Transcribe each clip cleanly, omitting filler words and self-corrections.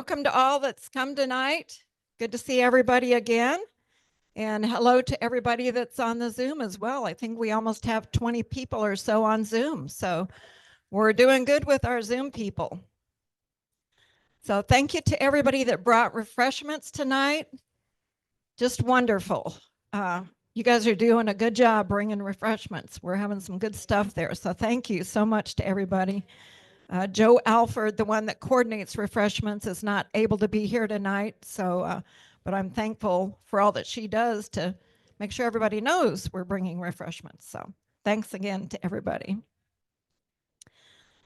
welcome to all that's come tonight. Good to see everybody again. And hello to everybody that's on the Zoom as well. I think we almost have 20 people or so on Zoom. So we're doing good with our Zoom people. So thank you to everybody that brought refreshments tonight. Just wonderful. You guys are doing a good job bringing refreshments. We're having some good stuff there. So thank you so much to everybody. Joe Alford, the one that coordinates refreshments, is not able to be here tonight. So, but I'm thankful for all that she does to make sure everybody knows we're bringing refreshments. So thanks again to everybody.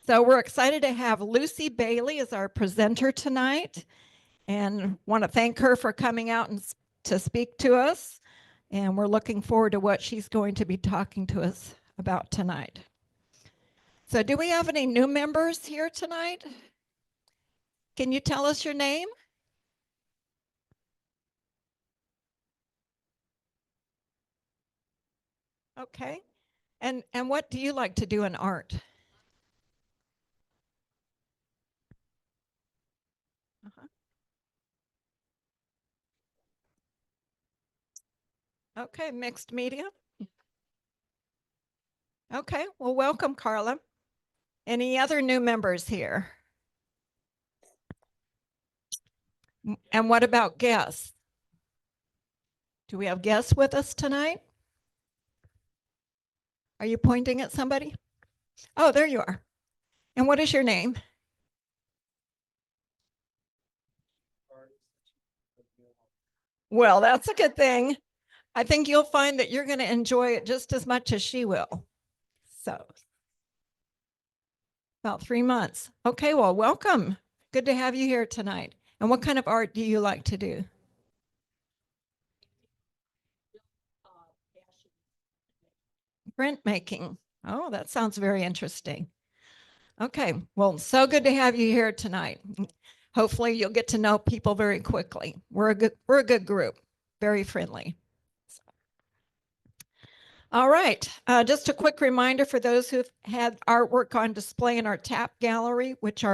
So we're excited to have Lucy Bailey as our presenter tonight, and want to thank her for coming out and to speak to us. And we're looking forward to what she's going to be talking to us about tonight. So do we have any new members here tonight? Can you tell us your name? Okay. And what do you like to do in art? Okay, mixed media. Okay, well, welcome, Carla. Any other new members here? And what about guests? Do we have guests with us tonight? Are you pointing at somebody? Oh, there you are. And what is your name? Well, that's a good thing. I think you'll find that you're going to enjoy it just as much as she will. So, about 3 months. Okay, well, welcome. Good to have you here tonight. And what kind of art do you like to do? Printmaking. Oh, that sounds very interesting. Okay, well, so good to have you here tonight. Hopefully you'll get to know people very quickly. We're a good group, very friendly. All right, just a quick reminder for those who've had artwork on display in our tap gallery, which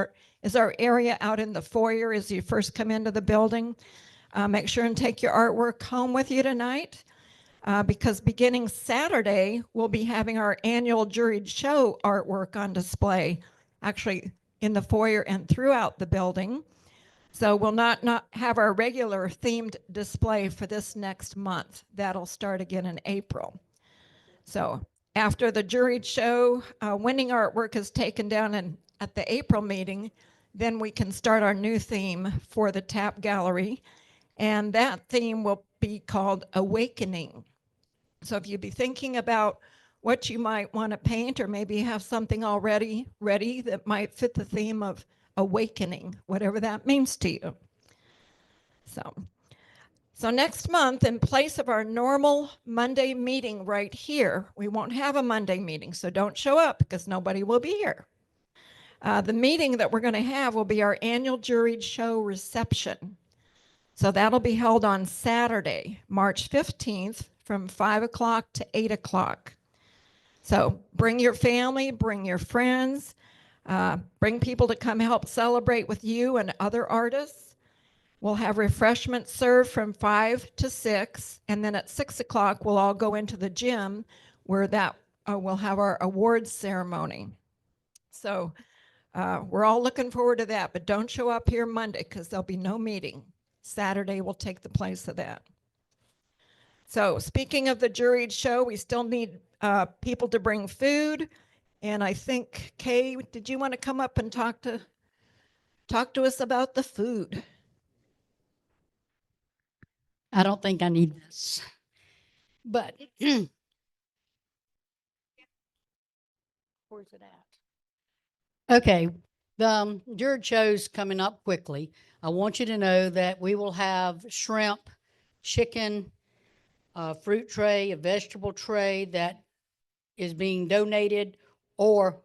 is our area out in the foyer as you first come into the building. Make sure and take your artwork home with you tonight, because beginning Saturday, we'll be having our annual juried show artwork on display, actually in the foyer and throughout the building. So we'll not have our regular themed display for this next month. That'll start again in April. So after the juried show, winning artwork is taken down at the April meeting, then we can start our new theme for the tap gallery. And that theme will be called Awakening. So if you'd be thinking about what you might want to paint, or maybe have something already ready that might fit the theme of awakening, whatever that means to you. So next month, in place of our normal Monday meeting right here, we won't have a Monday meeting, so don't show up because nobody will be here. The meeting that we're going to have will be our annual juried show reception. So that'll be held on Saturday, March 15th from 5 o'clock to 8 o'clock. So bring your family, bring your friends, bring people to come help celebrate with you and other artists. We'll have refreshments served from 5 to 6, and then at 6 o'clock, we'll all go into the gym where we'll have our awards ceremony. So we're all looking forward to that, but don't show up here Monday because there'll be no meeting. Saturday will take the place of that. So speaking of the juried show, we still need people to bring food. And I think, Kay, did you want to come up and talk to us about the food? I don't think I need this, but where's it at? Okay, the juried show's coming up quickly. I want you to know that we will have shrimp, chicken, a fruit tray, a vegetable tray that is being donated, or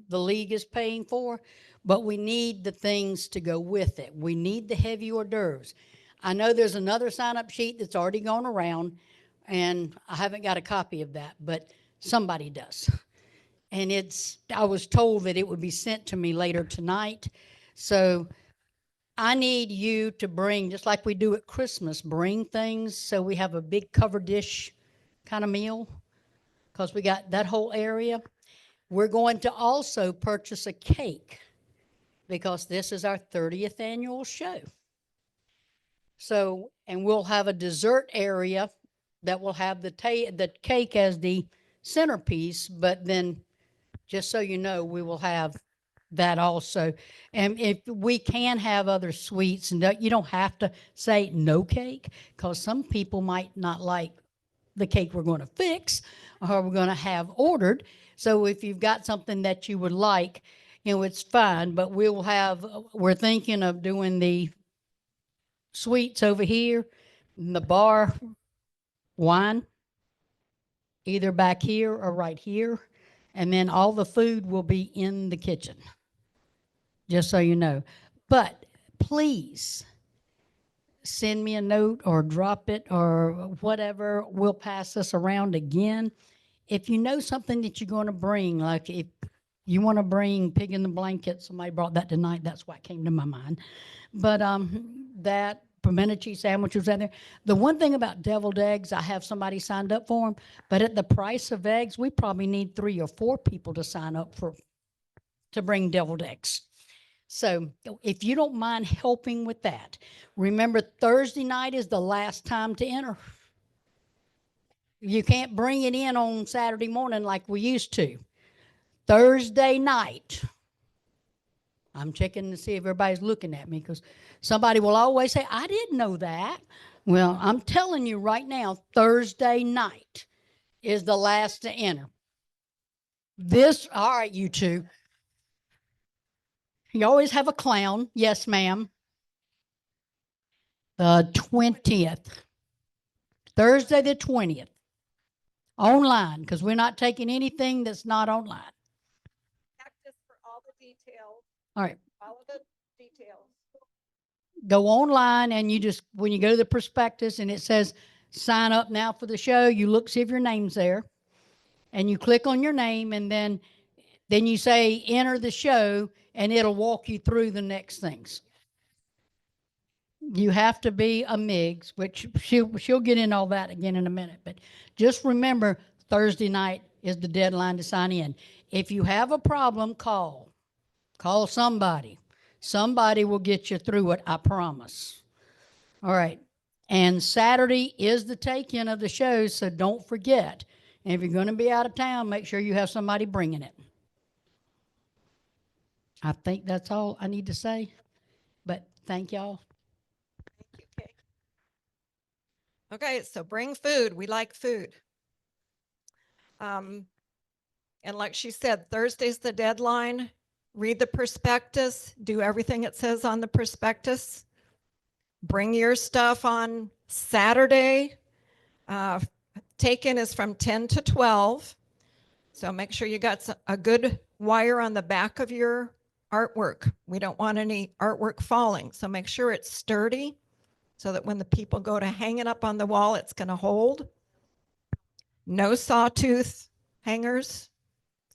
the league is paying for, but we need the things to go with it. We need the heavy hors d'oeuvres. I know there's another sign-up sheet that's already gone around, and I haven't got a copy of that, but somebody does. And I was told that it would be sent to me later tonight. So I need you to bring, just like we do at Christmas, bring things so we have a big covered dish kind of meal, because we got that whole area. We're going to also purchase a cake because this is our 30th annual show. So, and we'll have a dessert area that will have the cake as the centerpiece, but then just so you know, we will have that also. And if we can have other sweets, and you don't have to say no cake, because some people might not like the cake we're going to fix or we're going to have ordered. So if you've got something that you would like, it's fine, but we're thinking of doing the sweets over here, and the bar wine, either back here or right here. And then all the food will be in the kitchen, just so you know. But please send me a note or drop it or whatever. We'll pass this around again. If you know something that you're going to bring, like if you want to bring pig in the blanket, somebody brought that tonight. That's what came to my mind. But that pimento cheese sandwich was in there. The one thing about deviled eggs, I have somebody signed up for them, but at the price of eggs, we probably need 3 or 4 people to sign up to bring deviled eggs. So if you don't mind helping with that, remember Thursday night is the last time to enter. You can't bring it in on Saturday morning like we used to. Thursday night. I'm checking to see if everybody's looking at me, because somebody will always say, I didn't know that. Well, I'm telling you right now, Thursday night is the last to enter. All right, you two. You always have a clown. Yes, ma'am. The 20th. Thursday the 20th. Online, because we're not taking anything that's not online. Practice for all the details. All right. All of the details. Go online, and when you go to the prospectus and it says sign up now for the show, you look, see if your name's there, and you click on your name, and then you say enter the show, and it'll walk you through the next things. You have to be a MIGS, which she'll get in all that again in a minute, but just remember Thursday night is the deadline to sign in. If you have a problem, call somebody. Somebody will get you through it, I promise. All right. And Saturday is the take-in of the show, so don't forget. And if you're going to be out of town, make sure you have somebody bringing it. I think that's all I need to say, but thank y'all. Thank you, Kate. Okay, so bring food. We like food. And like she said, Thursday's the deadline. Read the prospectus, do everything it says on the prospectus. Bring your stuff on Saturday. Take-in is from 10 to 12. So make sure you got a good wire on the back of your artwork. We don't want any artwork falling. So make sure it's sturdy so that when the people go to hang it up on the wall, it's going to hold. No sawtooth hangers.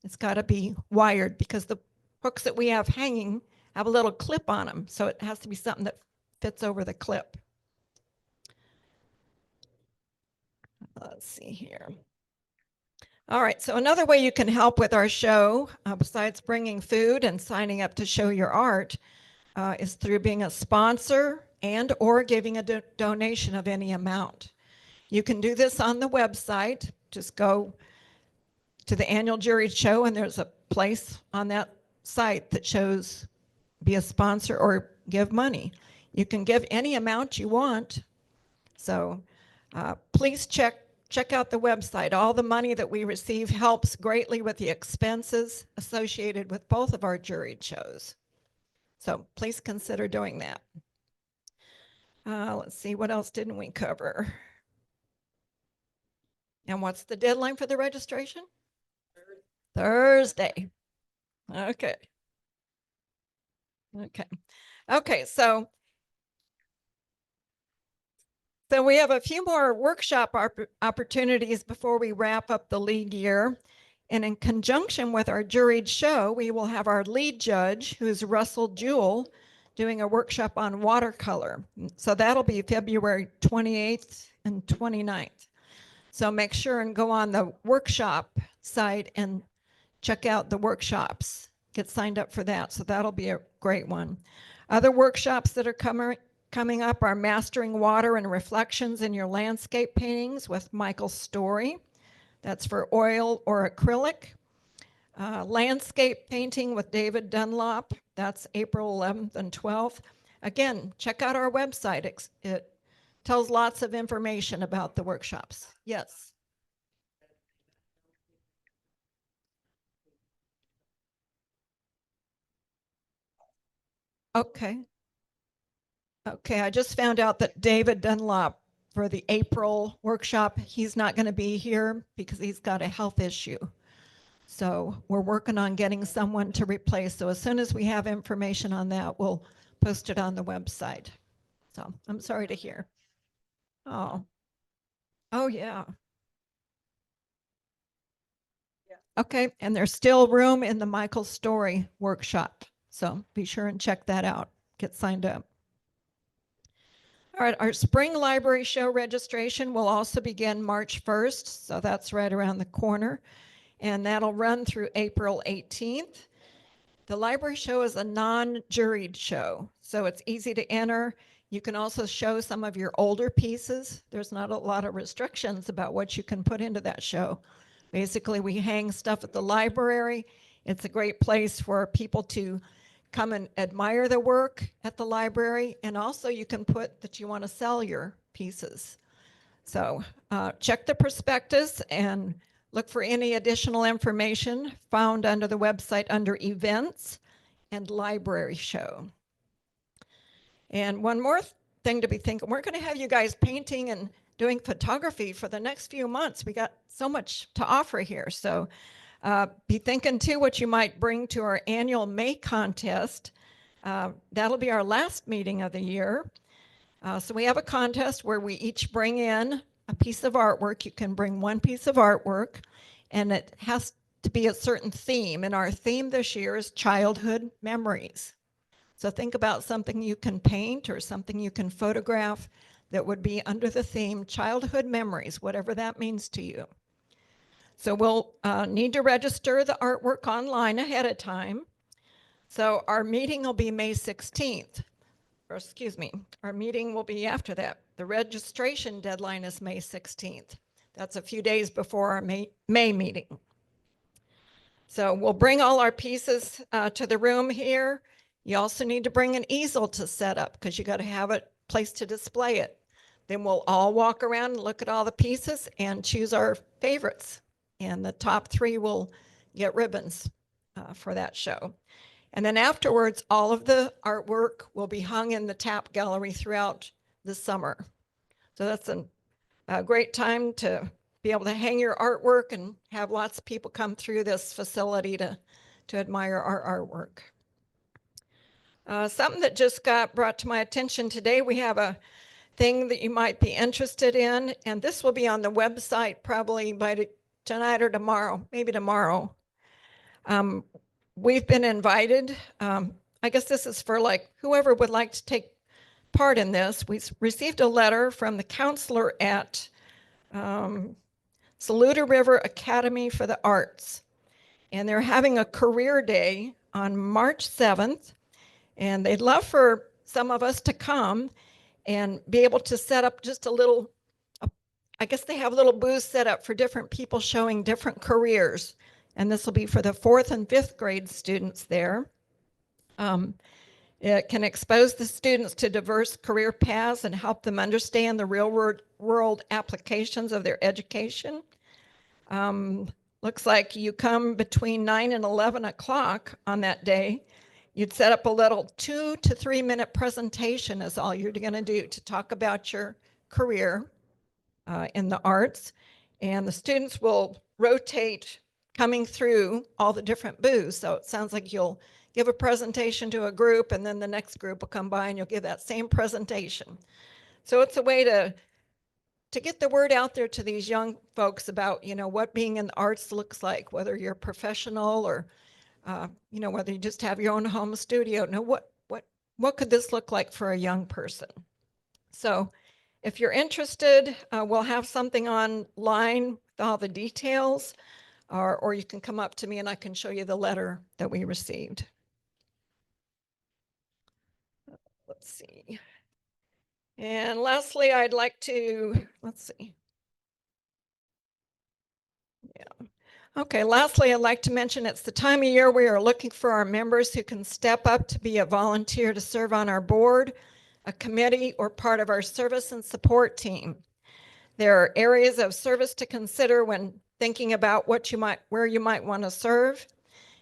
It's got to be wired, because the hooks that we have hanging have a little clip on them. So it has to be something that fits over the clip. Let's see here. All right, so another way you can help with our show, besides bringing food and signing up to show your art, is through being a sponsor and or giving a donation of any amount. You can do this on the website. Just go to the annual jury show, and there's a place on that site that shows be a sponsor or give money. You can give any amount you want. So please check out the website. All the money that we receive helps greatly with the expenses associated with both of our juried shows. So please consider doing that. Let's see, what else didn't we cover? And what's the deadline for the registration? Thursday. Okay. Okay, so we have a few more workshop opportunities before we wrap up the league year. And in conjunction with our juried show, we will have our lead judge, who's Russell Jewell, doing a workshop on watercolor. So that'll be February 28th and 29th. So make sure and go on the workshop site and check out the workshops. Get signed up for that. So that'll be a great one. Other workshops that are coming up are Mastering Water and Reflections in Your Landscape Paintings with Michael Story. That's for oil or acrylic. Landscape Painting with David Dunlop. That's April 11th and 12th. Again, check out our website. It tells lots of information about the workshops. Yes. Okay. Okay, I just found out that David Dunlop for the April workshop, he's not going to be here because he's got a health issue. So we're working on getting someone to replace. So as soon as we have information on that, we'll post it on the website. So I'm sorry to hear. Oh, oh yeah. Okay, and there's still room in the Michael Story workshop. So be sure and check that out. Get signed up. All right, our spring library show registration will also begin March 1st. So that's right around the corner. And that'll run through April 18th. The library show is a non-juried show, so it's easy to enter. You can also show some of your older pieces. There's not a lot of restrictions about what you can put into that show. Basically, we hang stuff at the library. It's a great place for people to come and admire the work at the library, and also you can put that you want to sell your pieces. So check the prospectus and look for any additional information found under the website under events and library show. And one more thing to be thinking, we're going to have you guys painting and doing photography for the next few months. We got so much to offer here. So be thinking too what you might bring to our annual May contest. That'll be our last meeting of the year. So we have a contest where we each bring in a piece of artwork. You can bring one piece of artwork, and it has to be a certain theme. And our theme this year is childhood memories. So think about something you can paint or something you can photograph that would be under the theme childhood memories, whatever that means to you. So we'll need to register the artwork online ahead of time. So our meeting will be May 16th. Or excuse me, our meeting will be after that. The registration deadline is May 16th. That's a few days before our May meeting. So we'll bring all our pieces to the room here. You also need to bring an easel to set up because you got to have a place to display it. Then we'll all walk around and look at all the pieces and choose our favorites. And the top 3 will get ribbons for that show. And then afterwards, all of the artwork will be hung in the tap gallery throughout the summer. So that's a great time to be able to hang your artwork and have lots of people come through this facility to admire our artwork. Something that just got brought to my attention today, we have a thing that you might be interested in, and this will be on the website probably by tonight or tomorrow, maybe tomorrow. We've been invited. I guess this is for like whoever would like to take part in this. We received a letter from the counselor at Saluda River Academy for the Arts, and they're having a career day on March 7th, and they'd love for some of us to come and be able to set up just a little, I guess they have little booths set up for different people showing different careers. And this will be for the 4th and 5th grade students there. It can expose the students to diverse career paths and help them understand the real world applications of their education. Looks like you come between 9 and 11 o'clock on that day. You'd set up a little 2 to 3 minute presentation is all you're going to do to talk about your career in the arts. And the students will rotate coming through all the different booths. So it sounds like you'll give a presentation to a group and then the next group will come by and you'll give that same presentation. So it's a way to get the word out there to these young folks about, you know, what being in the arts looks like, whether you're professional or, you know, whether you just have your own home studio. Know what what could this look like for a young person? So if you're interested, we'll have something online with all the details, or you can come up to me and I can show you the letter that we received. Let's see. And lastly, I'd like to, let's see. Yeah. Okay, lastly, I'd like to mention it's the time of year we are looking for our members who can step up to be a volunteer to serve on our board, a committee, or part of our service and support team. There are areas of service to consider when thinking about where you might want to serve.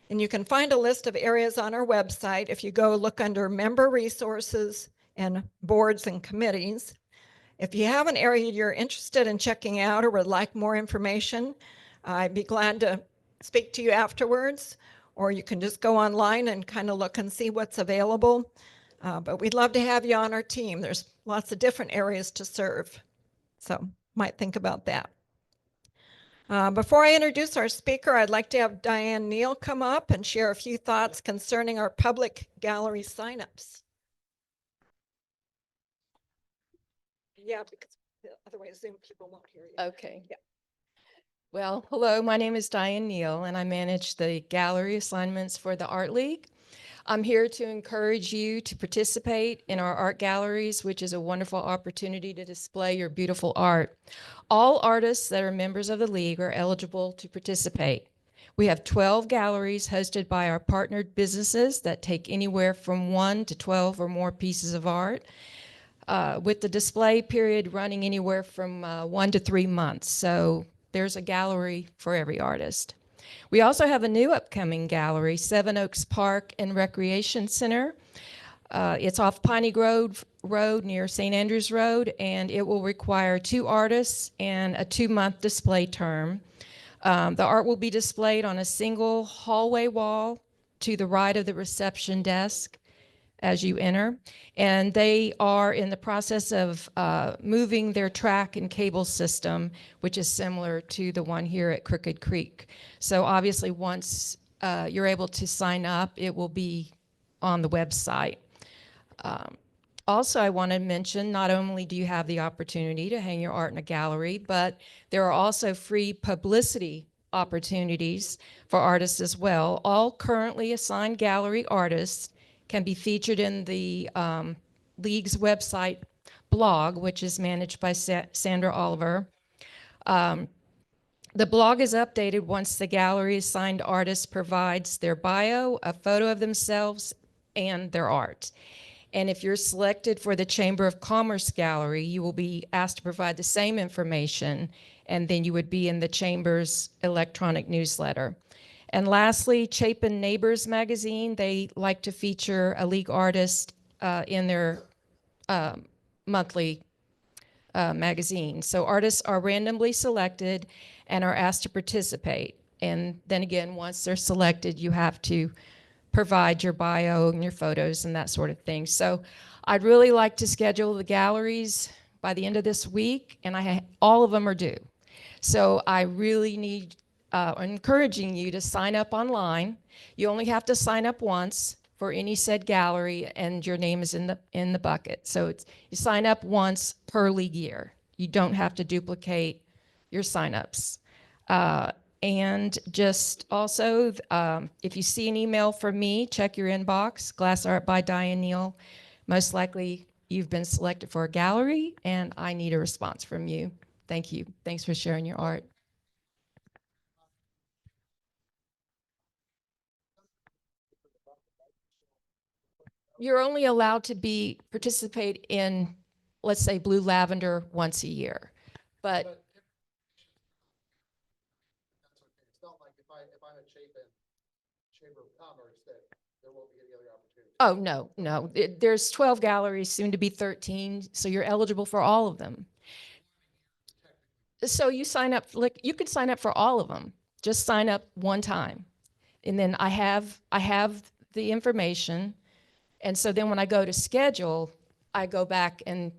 And you can find a list of areas on our website if you go look under member resources and boards and committees. If you have an area you're interested in checking out or would like more information, I'd be glad to speak to you afterwards, or you can just go online and kind of look and see what's available. But we'd love to have you on our team. There's lots of different areas to serve, so might think about that. Before I introduce our speaker, I'd like to have Diane Neal come up and share a few thoughts concerning our public gallery signups. Yeah, because otherwise Zoom people won't hear you. Okay. Yeah. Well, hello, my name is Diane Neal, and I manage the gallery assignments for the Art League. I'm here to encourage you to participate in our art galleries, which is a wonderful opportunity to display your beautiful art. All artists that are members of the League are eligible to participate. We have 12 galleries hosted by our partnered businesses that take anywhere from 1 to 12 or more pieces of art, with the display period running anywhere from 1 to 3 months. So there's a gallery for every artist. We also have a new upcoming gallery, Seven Oaks Park and Recreation Center. It's off Piney Grove Road near St. Andrews Road, and it will require 2 artists and a 2-month display term. The art will be displayed on a single hallway wall to the right of the reception desk as you enter. And they are in the process of moving their track and cable system, which is similar to the one here at Crooked Creek. So obviously once you're able to sign up, it will be on the website. Also, I want to mention, not only do you have the opportunity to hang your art in a gallery, but there are also free publicity opportunities for artists as well. All currently assigned gallery artists can be featured in the League's website blog, which is managed by Sandra Oliver. The blog is updated once the gallery assigned artist provides their bio, a photo of themselves, and their art. And if you're selected for the Chamber of Commerce Gallery, you will be asked to provide the same information, and then you would be in the Chamber's electronic newsletter. And lastly, Chapin Neighbors magazine, they like to feature a League artist in their monthly magazine. So artists are randomly selected and are asked to participate. And then again, once they're selected, you have to provide your bio and your photos and that sort of thing. So I'd really like to schedule the galleries by the end of this week, and all of them are due. So I really need encouraging you to sign up online. You only have to sign up once for any said gallery, and your name is in the bucket. So you sign up once per league year. You don't have to duplicate your signups. And just also, if you see an email from me, check your inbox. Glass Art by Diane Neal. Most likely you've been selected for a gallery, and I need a response from you. Thank you. Thanks for sharing your art. You're only allowed to participate in, let's say, Blue Lavender once a year. But That's okay. It's not like if I'm a Chamber of Commerce that there won't be any other opportunity. oh, no. There's 12 galleries, soon to be 13, so you're eligible for all of them. So you sign up, like, you could sign up for all of them. Just sign up one time. And then I have the information. And so then when I go to schedule, I go back and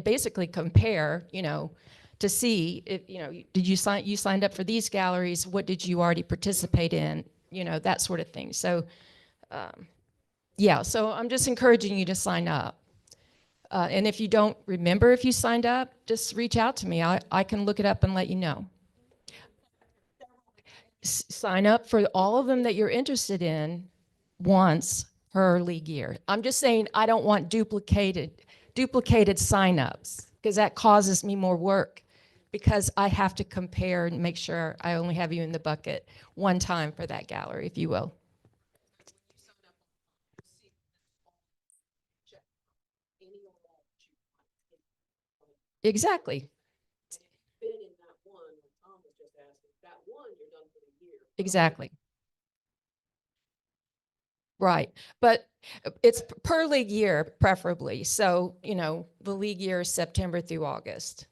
basically compare, to see if, you signed up for these galleries, what did you already participate in, that sort of thing. So Yeah, so I'm just encouraging you to sign up. And if you don't remember if you signed up, just reach out to me. I can look it up and let you know. Sign up for all of them that you're interested in once per league year. I'm just saying I don't want duplicated signups because that causes me more work because I have to compare and make sure I only have you in the bucket one time for that gallery, if you will. Exactly. Exactly. Right. But it's per league year, preferably. So, you know, the league year is September through August.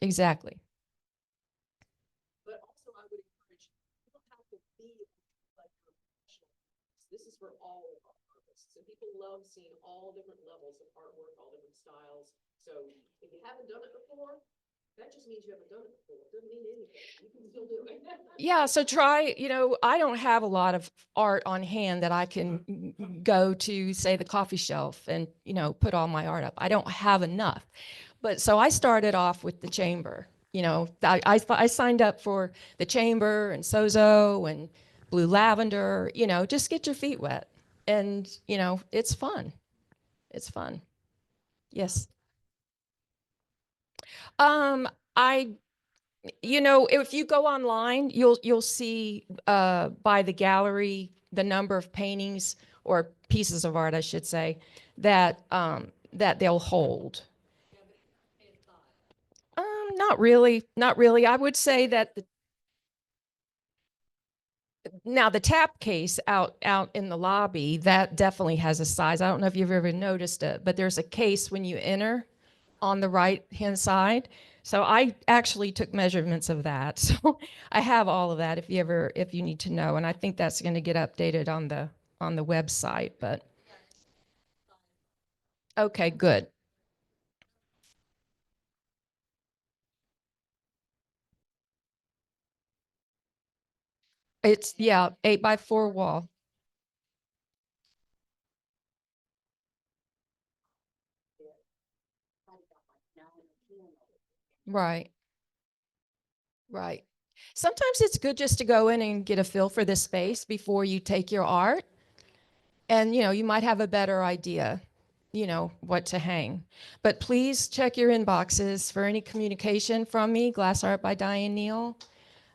Exactly. But also, I would encourage you don't have to be like a professional. This is for all of our artists. So people love seeing all different levels of artwork, all different styles. So if you haven't done it before, that just means you haven't done it before. It doesn't mean anything. You can still do it. Yeah, so try, you know, I don't have a lot of art on hand that I can go to, say, the coffee shelf and, you know, put all my art up. I don't have enough. But so I started off with the chamber. You know, I signed up for the chamber and Sozo and Blue Lavender, you know, just get your feet wet. And, you know, it's fun. It's fun. Yes. I You know, if you go online, you'll see by the gallery the number of paintings or pieces of art, I should say, that that they'll hold. Not really, not really. I would say that now the tap case out in the lobby, that definitely has a size. I don't know if you've ever noticed it, but there's a case when you enter on the right hand side. So I actually took measurements of that. So I have all of that if you need to know. And I think that's going to get updated on the website, but okay, good. It's, yeah, 8x4 wall. Right. Right. Sometimes it's good just to go in and get a feel for the space before you take your art. And, you know, you might have a better idea, you know, what to hang. But please check your inboxes for any communication from me, Glass Art by Diane Neal.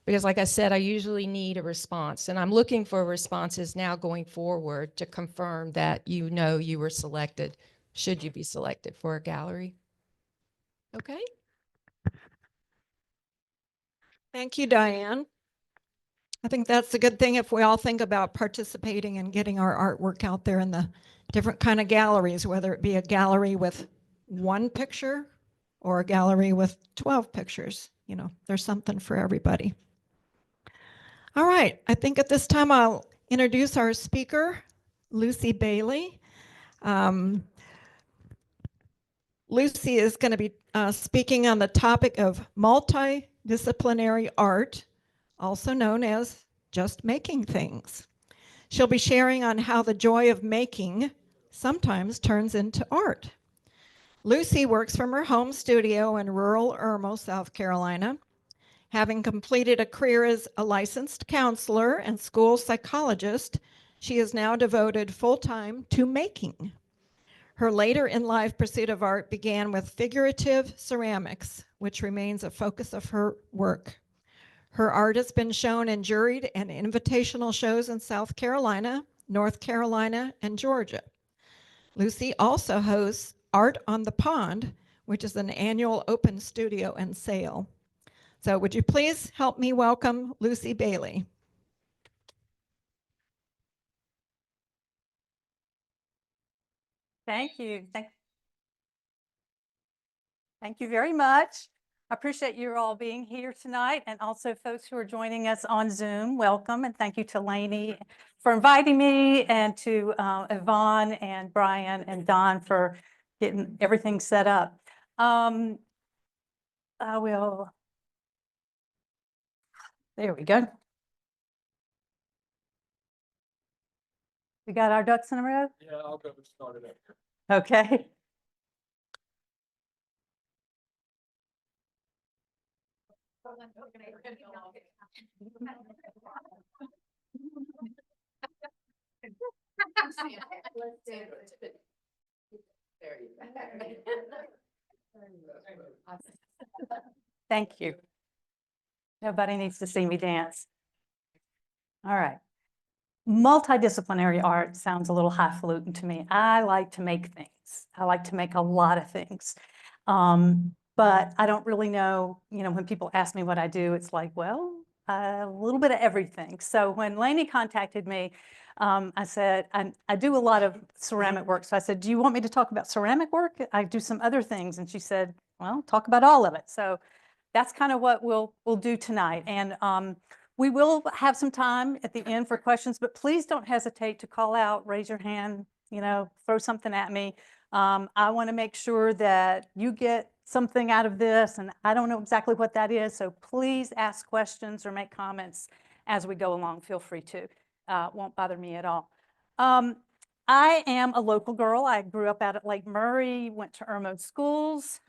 Because like I said, I usually need a response. And I'm looking for responses now going forward to confirm that you know you were selected, should you be selected for a gallery. Okay? Thank you, Diane. I think that's a good thing if we all think about participating and getting our artwork out there in the different kind of galleries, whether it be a gallery with one picture or a gallery with 12 pictures. You know, there's something for everybody. All right, I think at this time I'll introduce our speaker, Lucy Bailey. Lucy is going to be speaking on the topic of multidisciplinary art, also known as just making things. She'll be sharing on how the joy of making sometimes turns into art. Lucy works from her home studio in rural Irmo, South Carolina. Having completed a career as a licensed counselor and school psychologist, she is now devoted full-time to making. Her later in life pursuit of art began with figurative ceramics, which remains a focus of her work. Her art has been shown in juried and invitational shows in South Carolina, North Carolina, and Georgia. Lucy also hosts Art on the Pond, which is an annual open studio and sale. So would you please help me welcome Lucy Bailey? Thank you. Thank you very much. I appreciate you all being here tonight, and also folks who are joining us on Zoom. Welcome, and thank you to Lainey for inviting me, and to Yvonne and Brian and Don for getting everything set up. There we go. We got our ducks in a row? Yeah, I'll go start it up. Okay. Thank you. Nobody needs to see me dance. All right. Multidisciplinary art sounds a little highfalutin to me. I like to make things. I like to make a lot of things. But I don't really know, when people ask me what I do, it's like, well, a little bit of everything. So when Lainey contacted me, I said, I do a lot of ceramic work. So I said, do you want me to talk about ceramic work? I do some other things. And she said, well, talk about all of it. So that's kind of what we'll do tonight. And we will have some time at the end for questions, but please don't hesitate to call out, raise your hand, throw something at me. I want to make sure that you get something out of this, and I don't know exactly what that is, so please ask questions or make comments as we go along. Feel free to. Won't bother me at all. I am a local girl. I grew up out at Lake Murray, went to Irmo schools.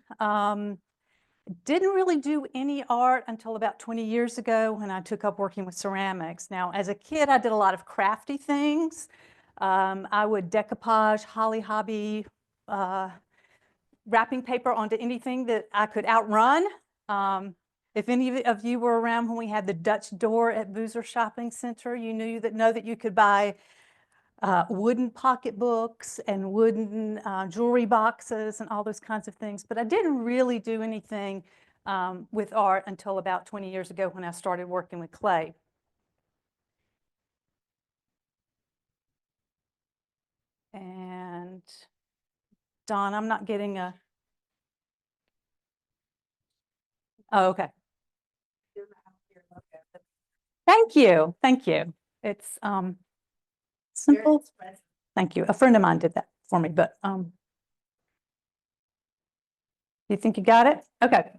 Didn't really do any art until about 20 years ago when I took up working with ceramics. Now, as a kid, I did a lot of crafty things. I would decoupage, holly hobby, wrapping paper onto anything that I could outrun. If any of you were around when we had the Dutch door at Boozer Shopping Center, you know that you could buy wooden pocketbooks and wooden jewelry boxes and all those kinds of things. But I didn't really do anything with art until about 20 years ago when I started working with clay. And Don, I'm not getting a... Oh, okay. Thank you. Thank you. It's simple. Thank you. A friend of mine did that for me, but you think you got it? Okay.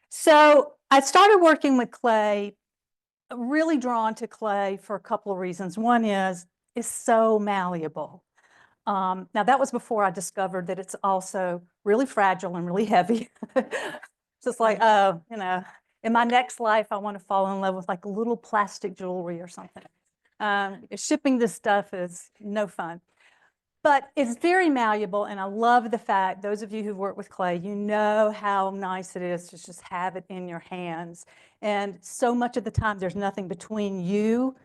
So I started working with clay, really drawn to clay for a couple of reasons. One is it's so malleable. Now that was before I discovered that it's also really fragile and really heavy. Just like, oh, in my next life, I want to fall in love with like a little plastic jewelry or something. Shipping this stuff is no fun. But it's very malleable, and I love the fact, those of you who've worked with clay, you know how nice it is to just have it in your hands. And so much of the time, there's nothing between you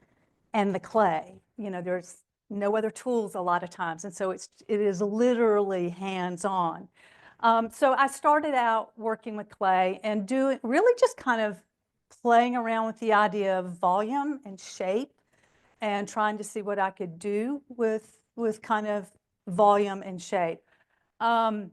and the clay. There's no other tools a lot of times, and so it is literally hands-on. So I started out working with clay and really just kind of playing around with the idea of volume and shape and trying to see what I could do with kind of volume and shape. A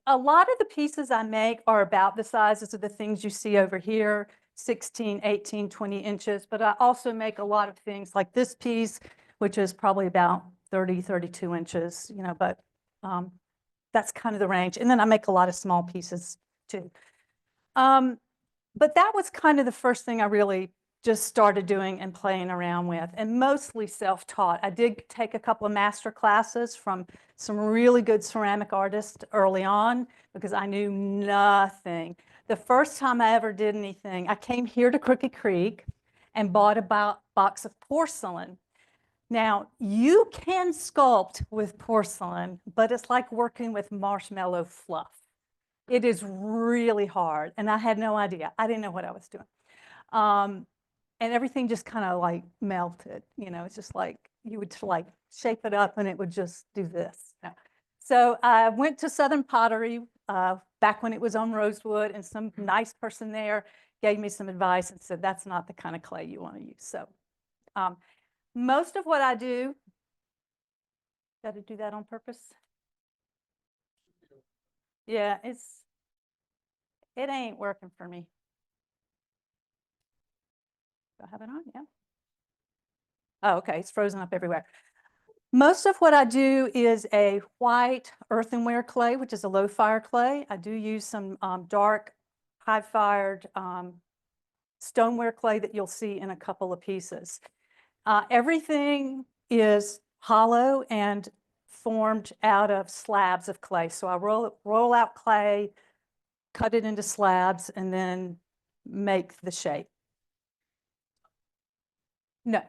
lot of the pieces I make are about the sizes of the things you see over here, 16, 18, 20 inches, but I also make a lot of things like this piece, which is probably about 30, 32 inches, but that's kind of the range. And then I make a lot of small pieces too. But that was kind of the first thing I really just started doing and playing around with, and mostly self-taught. I did take a couple of master classes from some really good ceramic artists early on because I knew nothing. The first time I ever did anything, I came here to Crooked Creek and bought a box of porcelain. Now, you can sculpt with porcelain, but it's like working with marshmallow fluff. It is really hard, and I had no idea. I didn't know what I was doing. And everything just kind of like melted, it's just like you would like shape it up and it would just do this. So I went to Southern Pottery back when it was on Rosewood, and some nice person there gave me some advice and said, that's not the kind of clay you want to use. So most of what I do, got to do that on purpose. Yeah, it ain't working for me. Do I have it on? Yeah. Oh, okay. It's frozen up everywhere. Most of what I do is a white earthenware clay, which is a low fire clay. I do use some dark, high fired stoneware clay that you'll see in a couple of pieces. Everything is hollow and formed out of slabs of clay. So I roll out clay, cut it into slabs, and then make the shape. No.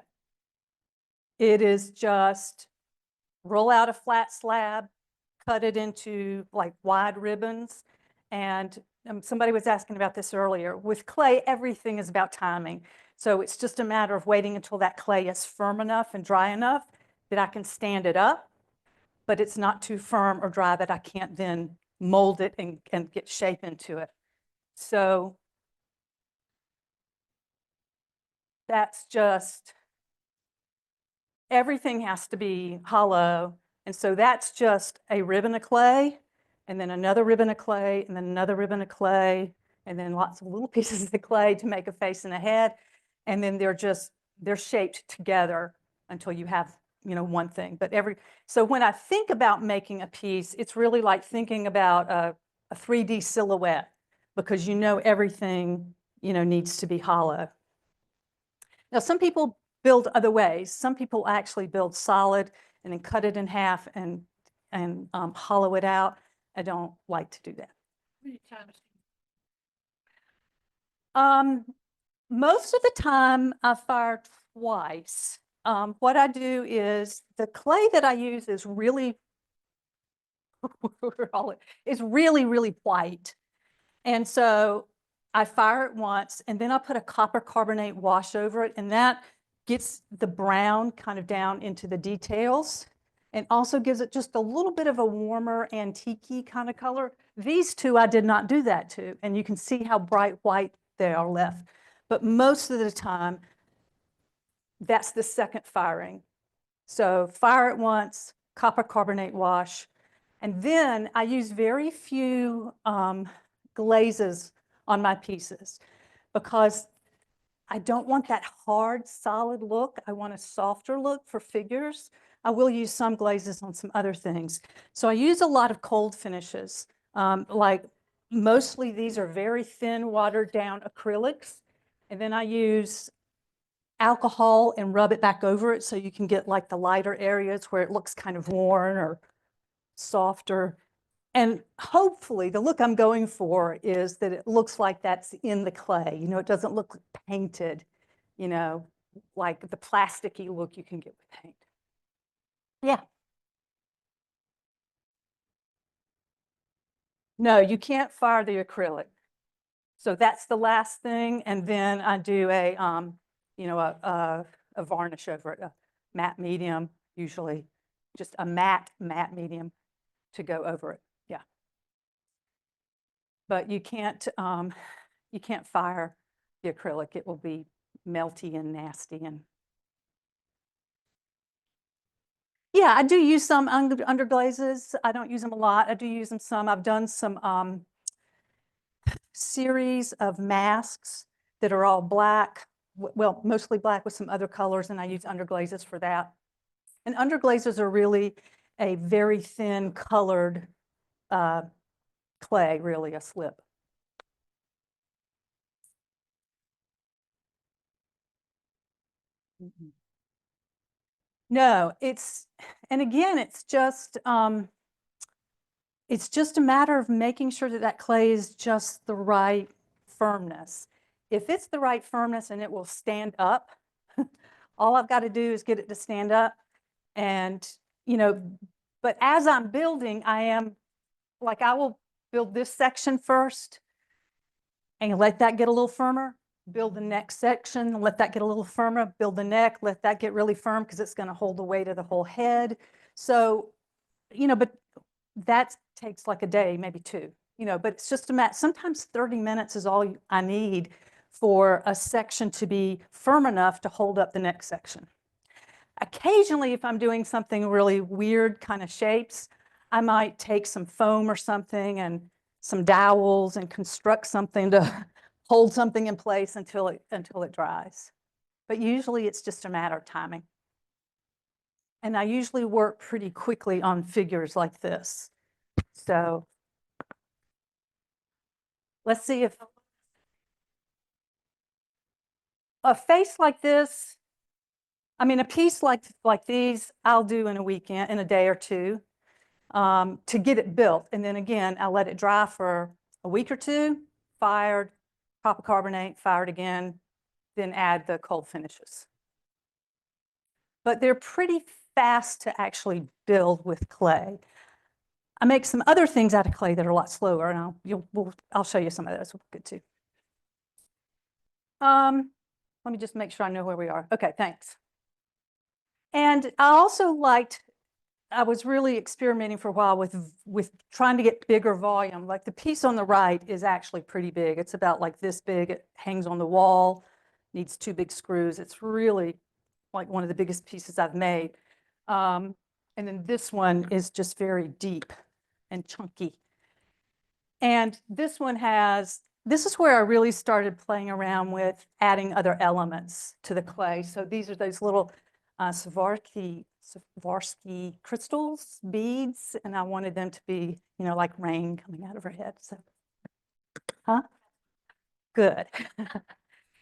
It is just roll out a flat slab, cut it into like wide ribbons. And somebody was asking about this earlier. With clay, everything is about timing. So it's just a matter of waiting until that clay is firm enough and dry enough that I can stand it up, but it's not too firm or dry that I can't then mold it and get shape into it. So that's just, everything has to be hollow. And so that's just a ribbon of clay, and then another ribbon of clay, and then another ribbon of clay, and then lots of little pieces of clay to make a face and a head. And then they're shaped together until you have, one thing. But so when I think about making a piece, it's really like thinking about a 3D silhouette, because everything, needs to be hollow. Now, some people build other ways. Some people actually build solid and then cut it in half and hollow it out. I don't like to do that. Most of the time I fire twice. What I do is the clay that I use is really, really white. And so I fire it once, and then I put a copper carbonate wash over it, and that gets the brown kind of down into the details and also gives it just a little bit of a warmer antique-y kind of color. These two I did not do that to, and you can see how bright white they are left. But most of the time, that's the second firing. So fire it once, copper carbonate wash, and then I use very few glazes on my pieces, because I don't want that hard, solid look. I want a softer look for figures. I will use some glazes on some other things. So I use a lot of cold finishes. Like mostly these are very thin, watered down acrylics. And then I use alcohol and rub it back over it so you can get like the lighter areas where it looks kind of worn or softer. And hopefully the look I'm going for is that it looks like that's in the clay. It doesn't look painted, like the plasticky look you can get with paint. Yeah. No, you can't fire the acrylic. So that's the last thing. And then I do a varnish over it, a matte medium, usually just a matte medium to go over it. Yeah. But you can't fire the acrylic. It will be melty and nasty. And yeah, I do use some underglazes. I don't use them a lot. I do use them some. I've done some series of masks that are all black, well, mostly black with some other colors, and I use underglazes for that. And underglazes are really a very thin colored clay, really a slip. No, and again, it's just a matter of making sure that that clay is just the right firmness. If it's the right firmness and it will stand up, all I've got to do is get it to stand up. And, but as I'm building, I will build this section first and let that get a little firmer. Build the next section, let that get a little firmer, build the neck, let that get really firm because it's going to hold the weight of the whole head. So, but that takes like a day, maybe two, but it's just a matter, sometimes 30 minutes is all I need for a section to be firm enough to hold up the next section. Occasionally, if I'm doing something really weird kind of shapes, I might take some foam or something and some dowels and construct something to hold something in place until it dries. But usually it's just a matter of timing. And I usually work pretty quickly on figures like this. So let's see if a face like this, I mean, a piece like these, I'll do in a weekend, in a day or two, to get it built. And then again, I'll let it dry for a week or two, fired, pop a carbonate, fired again, then add the cold finishes. But they're pretty fast to actually build with clay. I make some other things out of clay that are a lot slower, and I'll show you some of those. We'll get to. Let me just make sure I know where we are. Okay, thanks. And I was really experimenting for a while with trying to get bigger volume. Like the piece on the right is actually pretty big. It's about like this big. It hangs on the wall, needs 2 big screws. It's really like one of the biggest pieces I've made. And then this one is just very deep and chunky. And this one this is where I really started playing around with adding other elements to the clay. So these are those little Swarovski crystals, beads, and I wanted them to be, like rain coming out of her head. So, good.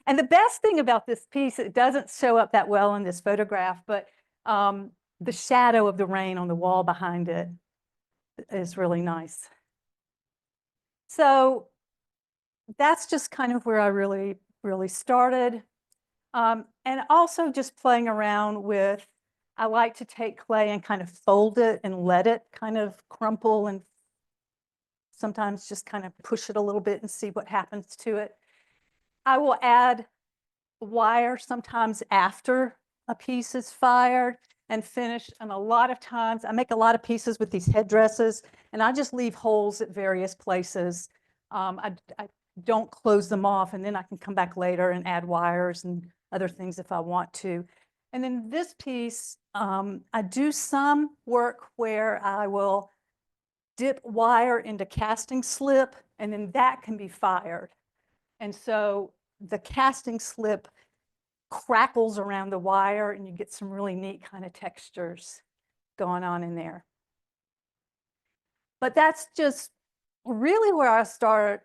And the best thing about this piece, it doesn't show up that well in this photograph, but the shadow of the rain on the wall behind it is really nice. So that's just kind of where I really, really started. And also just playing around with, I like to take clay and kind of fold it and let it kind of crumple and sometimes just kind of push it a little bit and see what happens to it. I will add wire sometimes after a piece is fired and finished. And a lot of times I make a lot of pieces with these headdresses and I just leave holes at various places. I don't close them off, and then I can come back later and add wires and other things if I want to. And then this piece, I do some work where I will dip wire into casting slip, and then that can be fired. And so the casting slip crackles around the wire, and you get some really neat kind of textures going on in there. But that's just really where I've started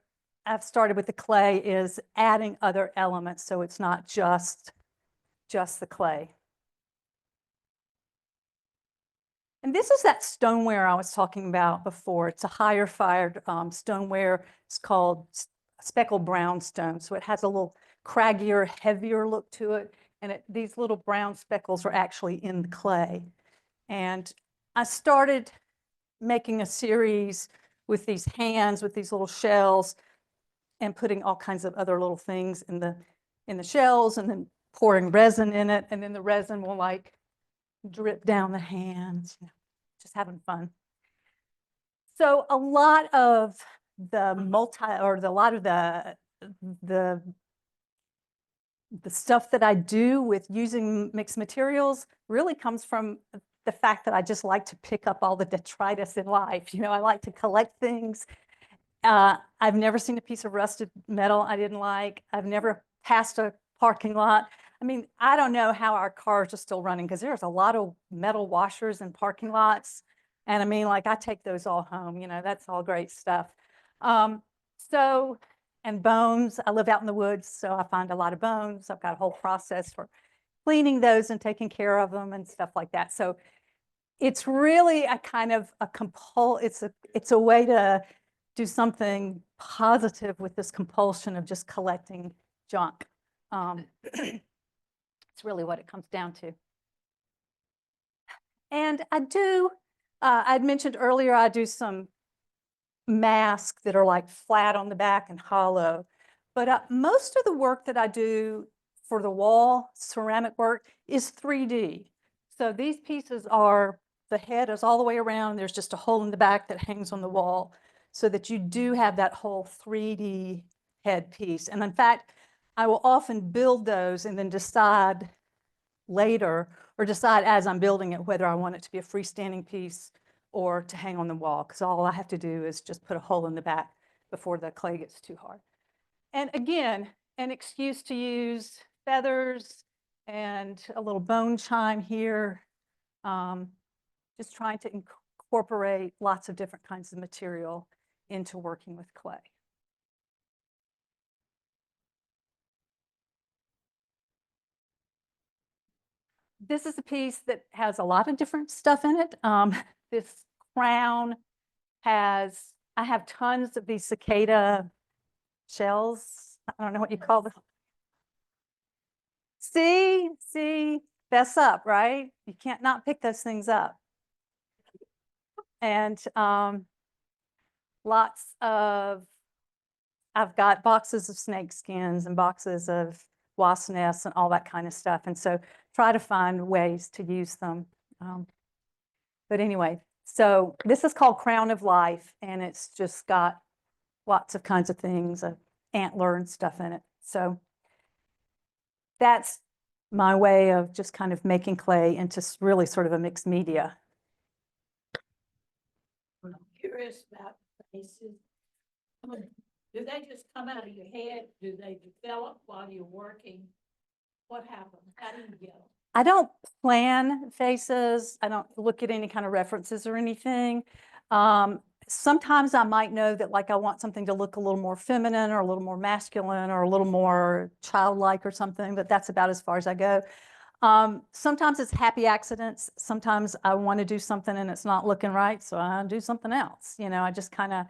with the clay, is adding other elements so it's not just the clay. And this is that stoneware I was talking about before. It's a higher fired stoneware. It's called speckled brown stone. So it has a little craggier, heavier look to it. And these little brown speckles are actually in the clay. And I started making a series with these hands, with these little shells, and putting all kinds of other little things in the shells, and then pouring resin in it. And then the resin will like drip down the hands, just having fun. So a lot of the the stuff that I do with using mixed materials really comes from the fact that I just like to pick up all the detritus in life. I like to collect things. I've never seen a piece of rusted metal I didn't like. I've never passed a parking lot. I mean, I don't know how our cars are still running, because there's a lot of metal washers in parking lots. And I mean, like, I take those all home, that's all great stuff. And bones, I live out in the woods, so I find a lot of bones. I've got a whole process for cleaning those and taking care of them and stuff like that. So it's really a kind of it's a way to do something positive with this compulsion of just collecting junk. It's really what it comes down to. And I'd mentioned earlier, I do some masks that are like flat on the back and hollow. But most of the work that I do for the wall ceramic work is 3D. So these pieces the head is all the way around. There's just a hole in the back that hangs on the wall, so that you do have that whole 3D head piece. And in fact, I will often build those and then decide later, or decide as I'm building it, whether I want it to be a freestanding piece or to hang on the wall, because all I have to do is just put a hole in the back before the clay gets too hard. And again, an excuse to use feathers and a little bone chime here, just trying to incorporate lots of different kinds of material into working with clay. this is a piece that has a lot of different stuff in it. This crown has, I have tons of these cicada shells. I don't know what you call them. See, fess up, right? You can't not pick those things up. And lots of, I've got boxes of snake skins and boxes of wasp nests and all that kind of stuff. And so try to find ways to use them. But anyway, so this is called Crown of Life, and it's just got lots of kinds of things, antler and stuff in it. So that's my way of just kind of making clay into really sort of a mixed media. I'm curious about faces. Do they just come out of your head? Do they develop while you're working? What happens? How do you get them? I don't plan faces. I don't look at any kind of references or anything. Sometimes I might know that like I want something to look a little more feminine or a little more masculine or a little more childlike or something, but that's about as far as I go. Sometimes it's happy accidents. Sometimes I want to do something and it's not looking right, so I do something else. You know, I just kind of,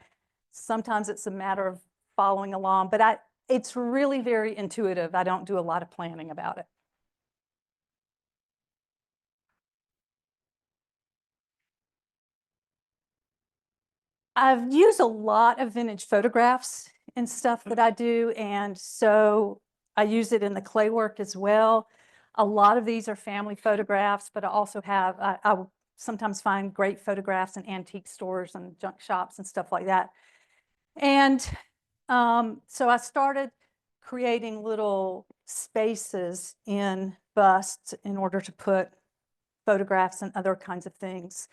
sometimes it's a matter of following along, but it's really very intuitive. I don't do a lot of planning about it. I've used a lot of vintage photographs and stuff that I do, and so I use it in the clay work as well. A lot of these are family photographs, but I also have, I sometimes find great photographs in antique stores and junk shops and stuff like that. And so I started creating little spaces in busts in order to put photographs and other kinds of things.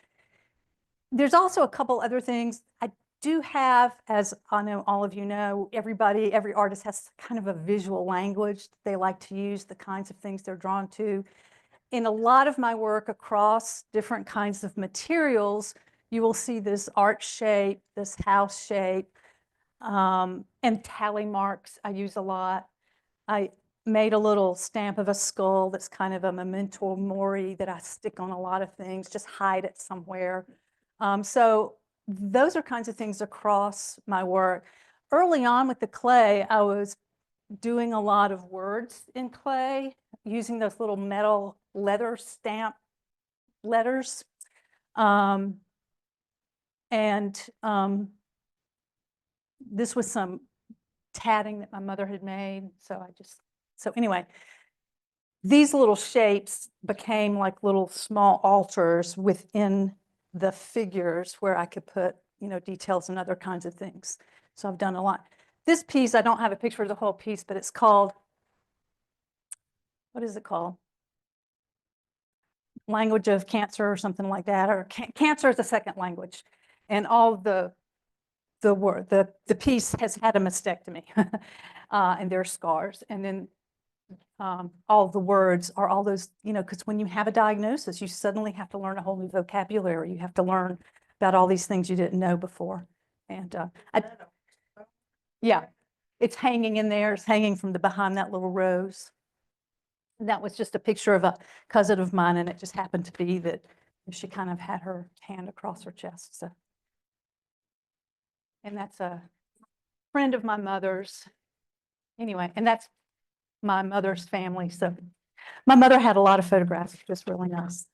There's also a couple other things. I do have, as I know all of you know, every artist has kind of a visual language that they like to use, the kinds of things they're drawn to. In a lot of my work across different kinds of materials, you will see this arch shape, this house shape, and tally marks I use a lot. I made a little stamp of a skull that's kind of a memento mori that I stick on a lot of things, just hide it somewhere. So those are kinds of things across my work. Early on with the clay, I was doing a lot of words in clay, using those little metal leather stamp letters. This was some tatting that my mother had made. So anyway, these little shapes became like little small altars within the figures where I could put, you know, details and other kinds of things. So I've done a lot. This piece, I don't have a picture of the whole piece, but it's called, what is it called? Language of Cancer or something like that, or Cancer is a second language. And all the piece has had a mastectomy and there are scars. And then all the words are all those, you know, because when you have a diagnosis, you suddenly have to learn a whole new vocabulary. You have to learn about all these things you didn't know before. And yeah, it's hanging in there. It's hanging from behind that little rose. And that was just a picture of a cousin of mine, and it just happened to be that she kind of had her hand across her chest. So, and that's a friend of my mother's. Anyway, and that's my mother's family. So my mother had a lot of photographs, which was really nice.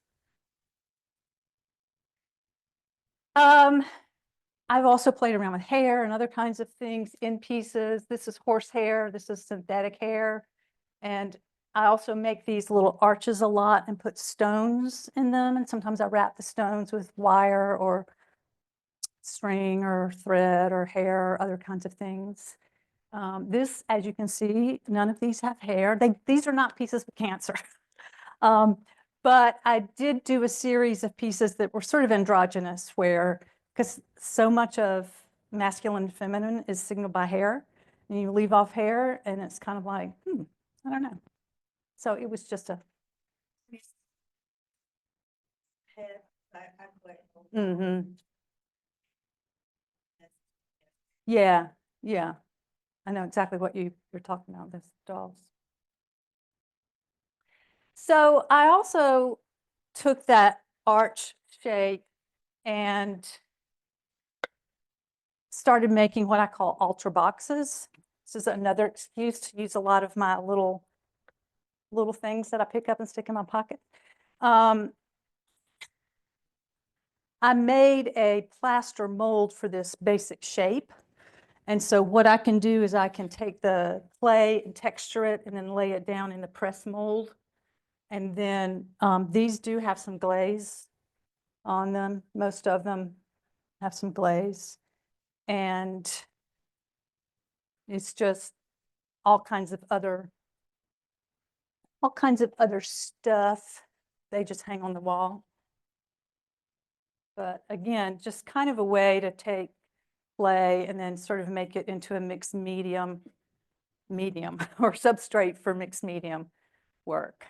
I've also played around with hair and other kinds of things in pieces. This is horse hair. This is synthetic hair. And I also make these little arches a lot and put stones in them. And sometimes I wrap the stones with wire or string or thread or hair or other kinds of things. This, as you can see, none of these have hair. These are not pieces of cancer. But I did do a series of pieces that were sort of androgynous where, because so much of masculine and feminine is signaled by hair, and you leave off hair and it's kind of like, I don't know. So it was just a. Yeah, yeah. I know exactly what you're talking about, those dolls. So I also took that arch shape and started making what I call ultra boxes. This is another excuse to use a lot of my little things that I pick up and stick in my pocket. I made a plaster mold for this basic shape. And so what I can do is I can take the clay and texture it and then lay it down in the press mold. And then these do have some glaze on them. Most of them have some glaze. And it's just all kinds of other stuff. They just hang on the wall. But again, just kind of a way to take clay and then sort of make it into a mixed medium or substrate for mixed medium work.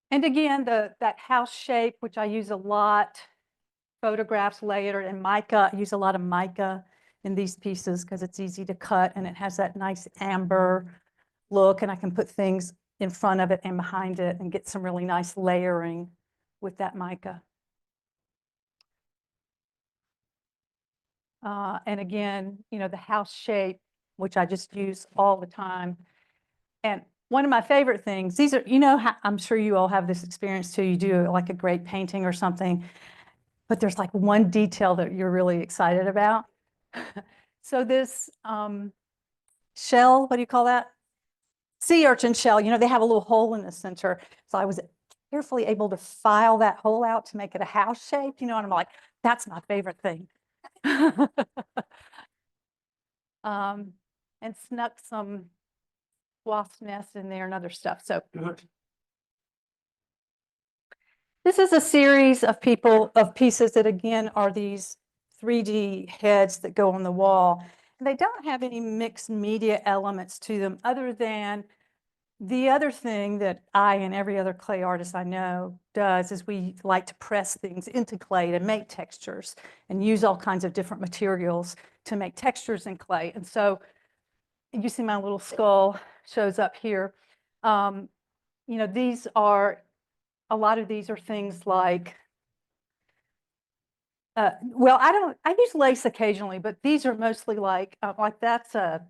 And again, that house shape, which I use a lot, photographs later, and mica, I use a lot of mica in these pieces because it's easy to cut and it has that nice amber look, and I can put things in front of it and behind it and get some really nice layering with that mica. And again, you know, the house shape, which I just use all the time. And one of my favorite things, these are, you know, I'm sure you all have this experience too. You do like a great painting or something, but there's like one detail that you're really excited about. So this shell, what do you call that? Sea urchin shell, you know, they have a little hole in the center. So I was carefully able to file that hole out to make it a house shape, you know, and I'm like, that's my favorite thing. And snuck some wasp nests in there and other stuff. So this is a series of pieces that again are these 3D heads that go on the wall. And they don't have any mixed media elements to them other than the other thing that I and every other clay artist I know does is we like to press things into clay to make textures and use all kinds of different materials to make textures in clay. And so you see my little skull shows up here. You know, a lot of these are things like, well, I use lace occasionally, but these are mostly like that's a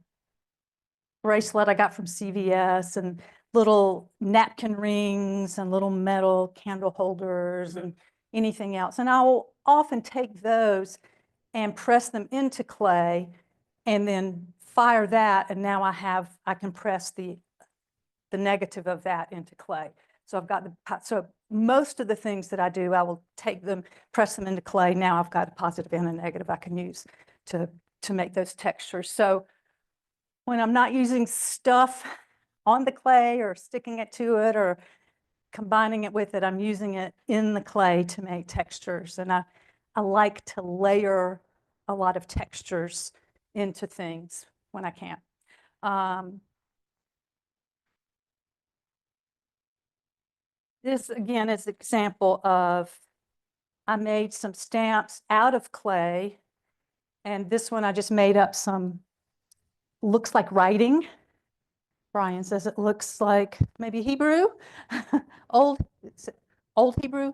bracelet I got from CVS and little napkin rings and little metal candle holders and anything else. And I'll often take those and press them into clay and then fire that. And now I can press the negative of that into clay. So I've got so most of the things that I do, I will take them, press them into clay. Now I've got a positive and a negative I can use to make those textures. So when I'm not using stuff on the clay or sticking it to it or combining it with it, I'm using it in the clay to make textures. And I like to layer a lot of textures into things when I can. This again is an example of, I made some stamps out of clay. And this one I just made up some, looks like writing. Brian says it looks like maybe Hebrew, old Hebrew,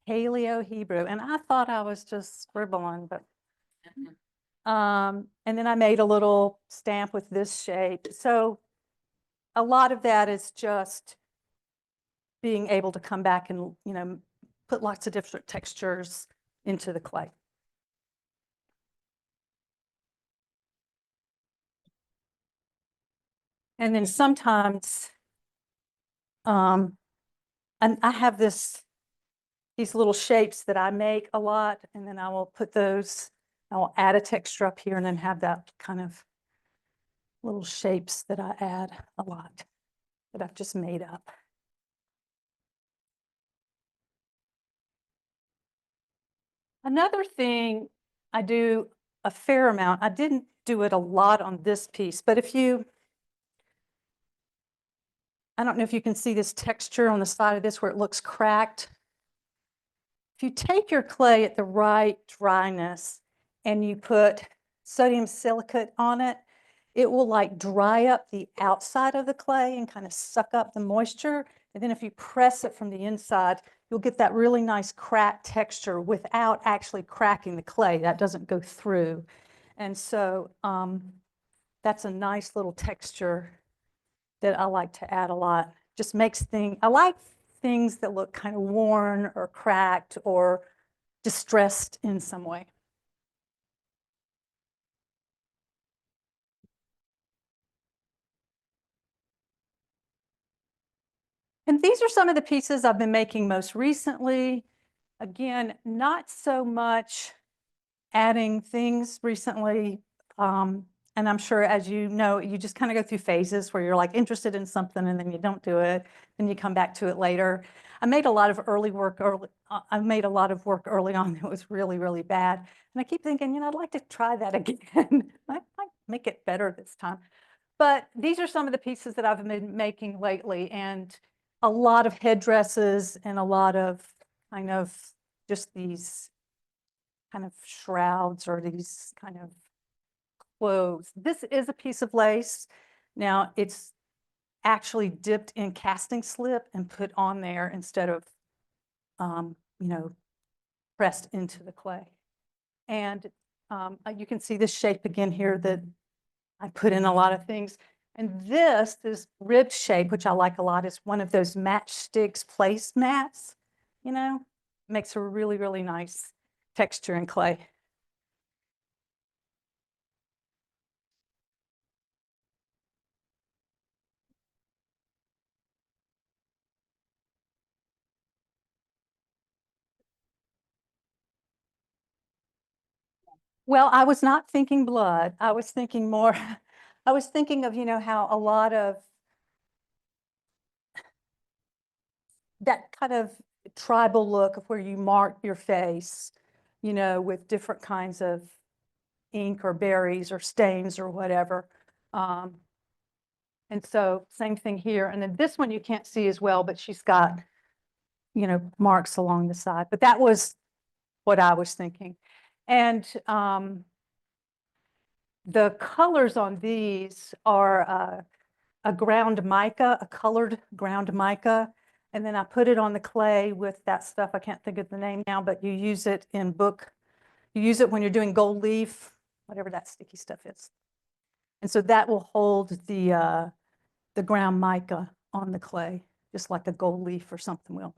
Paleo Hebrew. And I thought I was just scribbling, but, and then I made a little stamp with this shape. So a lot of that is just being able to come back and, you know, put lots of different textures into the clay. And then sometimes, and I have these little shapes that I make a lot, and then I will put those, I will add a texture up here and then have that kind of little shapes that I add a lot that I've just made up. Another thing I do a fair amount, I didn't do it a lot on this piece, but I don't know if you can see this texture on the side of this where it looks cracked. if you take your clay at the right dryness and you put sodium silicate on it, it will like dry up the outside of the clay and kind of suck up the moisture. And then if you press it from the inside, you'll get that really nice cracked texture without actually cracking the clay. That doesn't go through. And so that's a nice little texture that I like to add a lot. Just makes things, I like things that look kind of worn or cracked or distressed in some way. And these are some of the pieces I've been making most recently. Again, not so much adding things recently. And I'm sure, as you know, you just kind of go through phases where you're like interested in something and then you don't do it, then you come back to it later. I made a lot of work early on that was really, really bad. And I keep thinking, you know, I'd like to try that again. I might make it better this time. But these are some of the pieces that I've been making lately, and a lot of headdresses and a lot of kind of just these kind of shrouds or these kind of clothes. This is a piece of lace. Now it's actually dipped in casting slip and put on there instead of, you know, pressed into the clay. And you can see this shape again here that I put in a lot of things. And this ribbed shape, which I like a lot, is one of those matchsticks place mats, you know, makes a really, really nice texture in clay. Well, I was not thinking blood. I was thinking more, I was thinking of, you know, how a lot of that kind of tribal look of where you mark your face, you know, with different kinds of ink or berries or stains or whatever. And so same thing here. And then this one you can't see as well, but she's got, you know, marks along the side. But that was what I was thinking. And the colors on these are a ground mica, a colored ground mica. And then I put it on the clay with that stuff. I can't think of the name now, but you use it in you use it when you're doing gold leaf, whatever that sticky stuff is. And so that will hold the ground mica on the clay, just like a gold leaf or something will.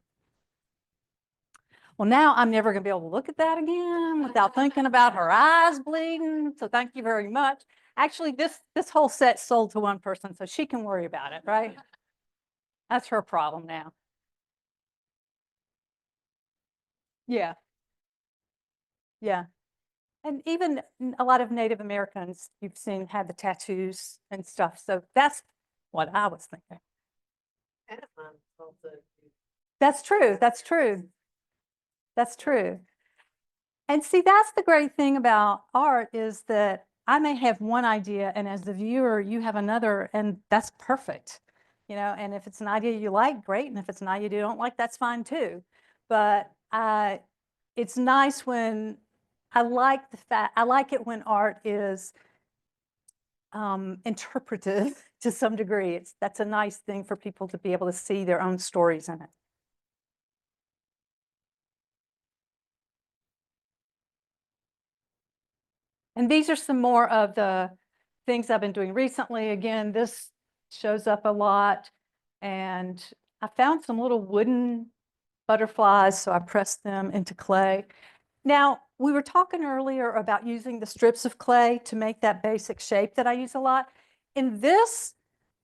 Well, now I'm never going to be able to look at that again without thinking about her eyes bleeding. So thank you very much. Actually, this whole set sold to one person, so she can worry about it, right? That's her problem now. Yeah. Yeah. And even a lot of Native Americans you've seen have the tattoos and stuff. So that's what I was thinking. That's true. That's true. That's true. And see, that's the great thing about art is that I may have one idea, and as the viewer, you have another, and that's perfect. You know, and if it's an idea you like, great. And if it's an idea you don't like, that's fine too. But it's nice when I like it when art is interpretive to some degree. That's a nice thing for people to be able to see their own stories in it. And these are some more of the things I've been doing recently. Again, this shows up a lot. And I found some little wooden butterflies, so I pressed them into clay. Now, we were talking earlier about using the strips of clay to make that basic shape that I use a lot. In this,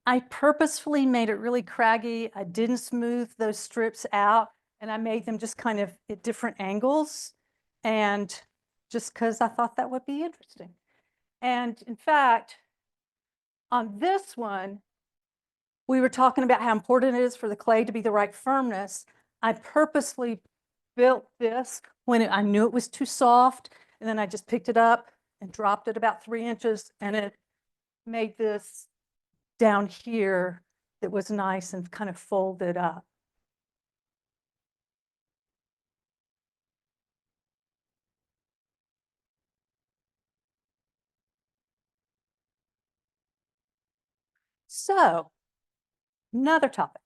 I purposefully made it really craggy. I didn't smooth those strips out, and I made them just kind of at different angles, and just because I thought that would be interesting. And in fact, on this one, we were talking about how important it is for the clay to be the right firmness. I purposely built this when I knew it was too soft, and then I just picked it up and dropped it about 3 inches, and it made this down here that was nice and kind of folded up. So, another topic.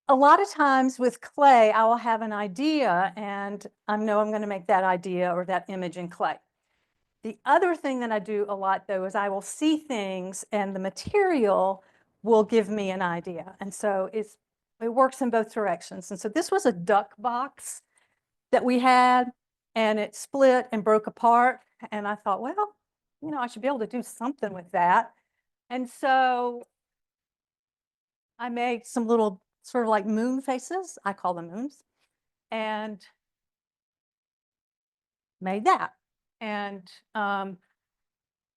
A lot of times with clay, I will have an idea and I know I'm going to make that idea or that image in clay. The other thing that I do a lot though is I will see things and the material will give me an idea. And so it works in both directions. And so this was a duck box that we had and it split and broke apart. And I thought, well, you know, I should be able to do something with that. And so I made some little sort of like moon faces. I call them moons. And made that. And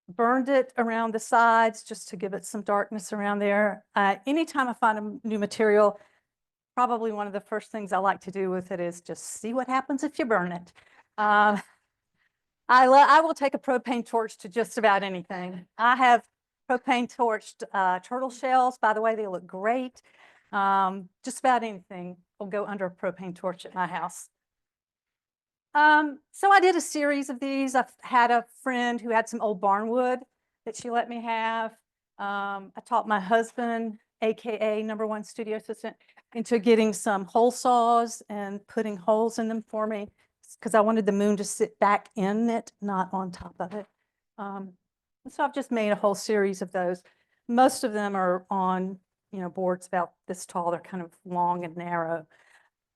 burned it around the sides just to give it some darkness around there. Anytime I find a new material, probably one of the first things I like to do with it is just see what happens if you burn it. I will take a propane torch to just about anything. I have propane torched turtle shells. By the way, they look great. Just about anything will go under a propane torch at my house. So I did a series of these. I've had a friend who had some old barnwood that she let me have. I taught my husband, AKA #1 studio assistant, into getting some hole saws and putting holes in them for me because I wanted the moon to sit back in it, not on top of it. So I've just made a whole series of those. Most of them are on, you know, boards about this tall. They're kind of long and narrow.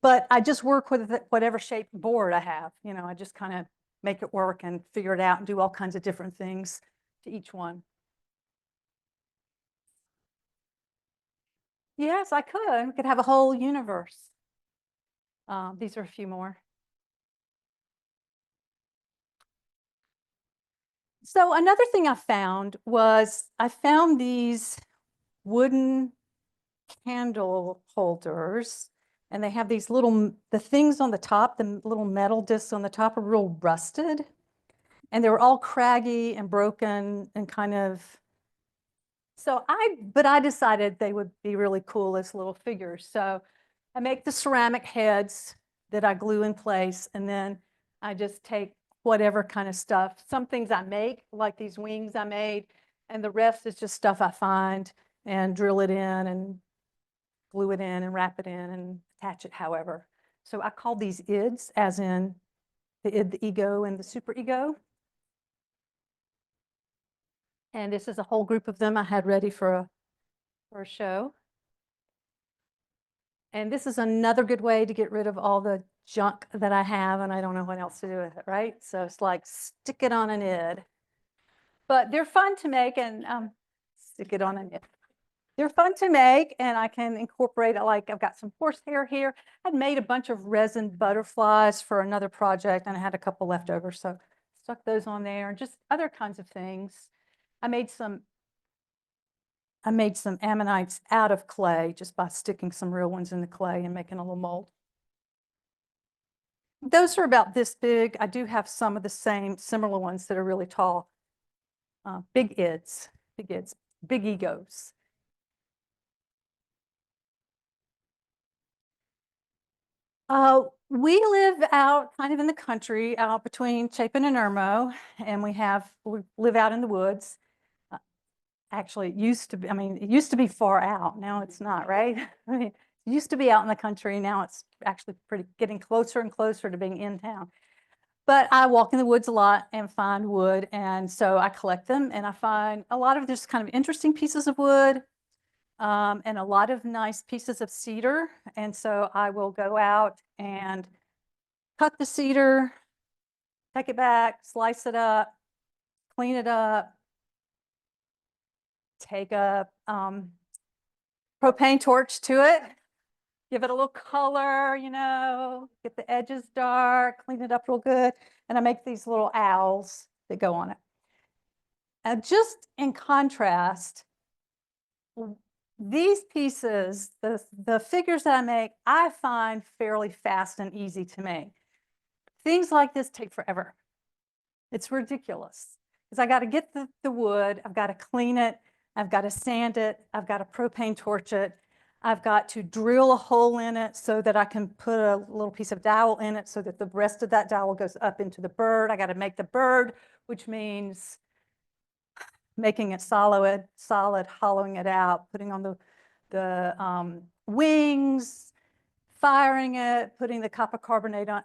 But I just work with whatever shape board I have. You know, I just kind of make it work and figure it out and do all kinds of different things to each one. Yes, I could. We could have a whole universe. These are a few more. So another thing I found was I found these wooden candle holders. And they have these little, the things on the top, the little metal discs on the top are real rusted. And they were all craggy and broken and kind of, but I decided they would be really cool as little figures. So I make the ceramic heads that I glue in place. And then I just take whatever kind of stuff. Some things I make, like these wings I made, and the rest is just stuff I find and drill it in and glue it in and wrap it in and attach it however. So I call these ids, as in the id, the ego, and the superego. And this is a whole group of them I had ready for a show. And this is another good way to get rid of all the junk that I have and I don't know what else to do with it, right? So it's like stick it on an id. But they're fun to make and stick it on an id. They're fun to make and I can incorporate it. Like I've got some horsehair here. I'd made a bunch of resin butterflies for another project and I had a couple left over. So stuck those on there and just other kinds of things. I made some ammonites out of clay just by sticking some real ones in the clay and making a little mold. Those are about this big. I do have some of the similar ones that are really tall. Big ids, big egos. We live out kind of in the country, out between Chapin and Irmo, and we live out in the woods. Actually, it used to be, I mean, it used to be far out. Now it's not, right? I mean, it used to be out in the country. Now it's actually getting closer and closer to being in town. But I walk in the woods a lot and find wood. And so I collect them and I find a lot of just kind of interesting pieces of wood and a lot of nice pieces of cedar. And so I will go out and cut the cedar, take it back, slice it up, clean it up, take a propane torch to it, give it a little color, you know, get the edges dark, clean it up real good. And I make these little owls that go on it. And just in contrast, these pieces, the figures that I make, I find fairly fast and easy to make. Things like this take forever. It's ridiculous because I got to get the wood, I've got to clean it, I've got to sand it, I've got to propane torch it, I've got to drill a hole in it so that I can put a little piece of dowel in it so that the rest of that dowel goes up into the bird. I got to make the bird, which means making it solid, hollowing it out, putting on the wings, firing it, putting the copper carbonate on.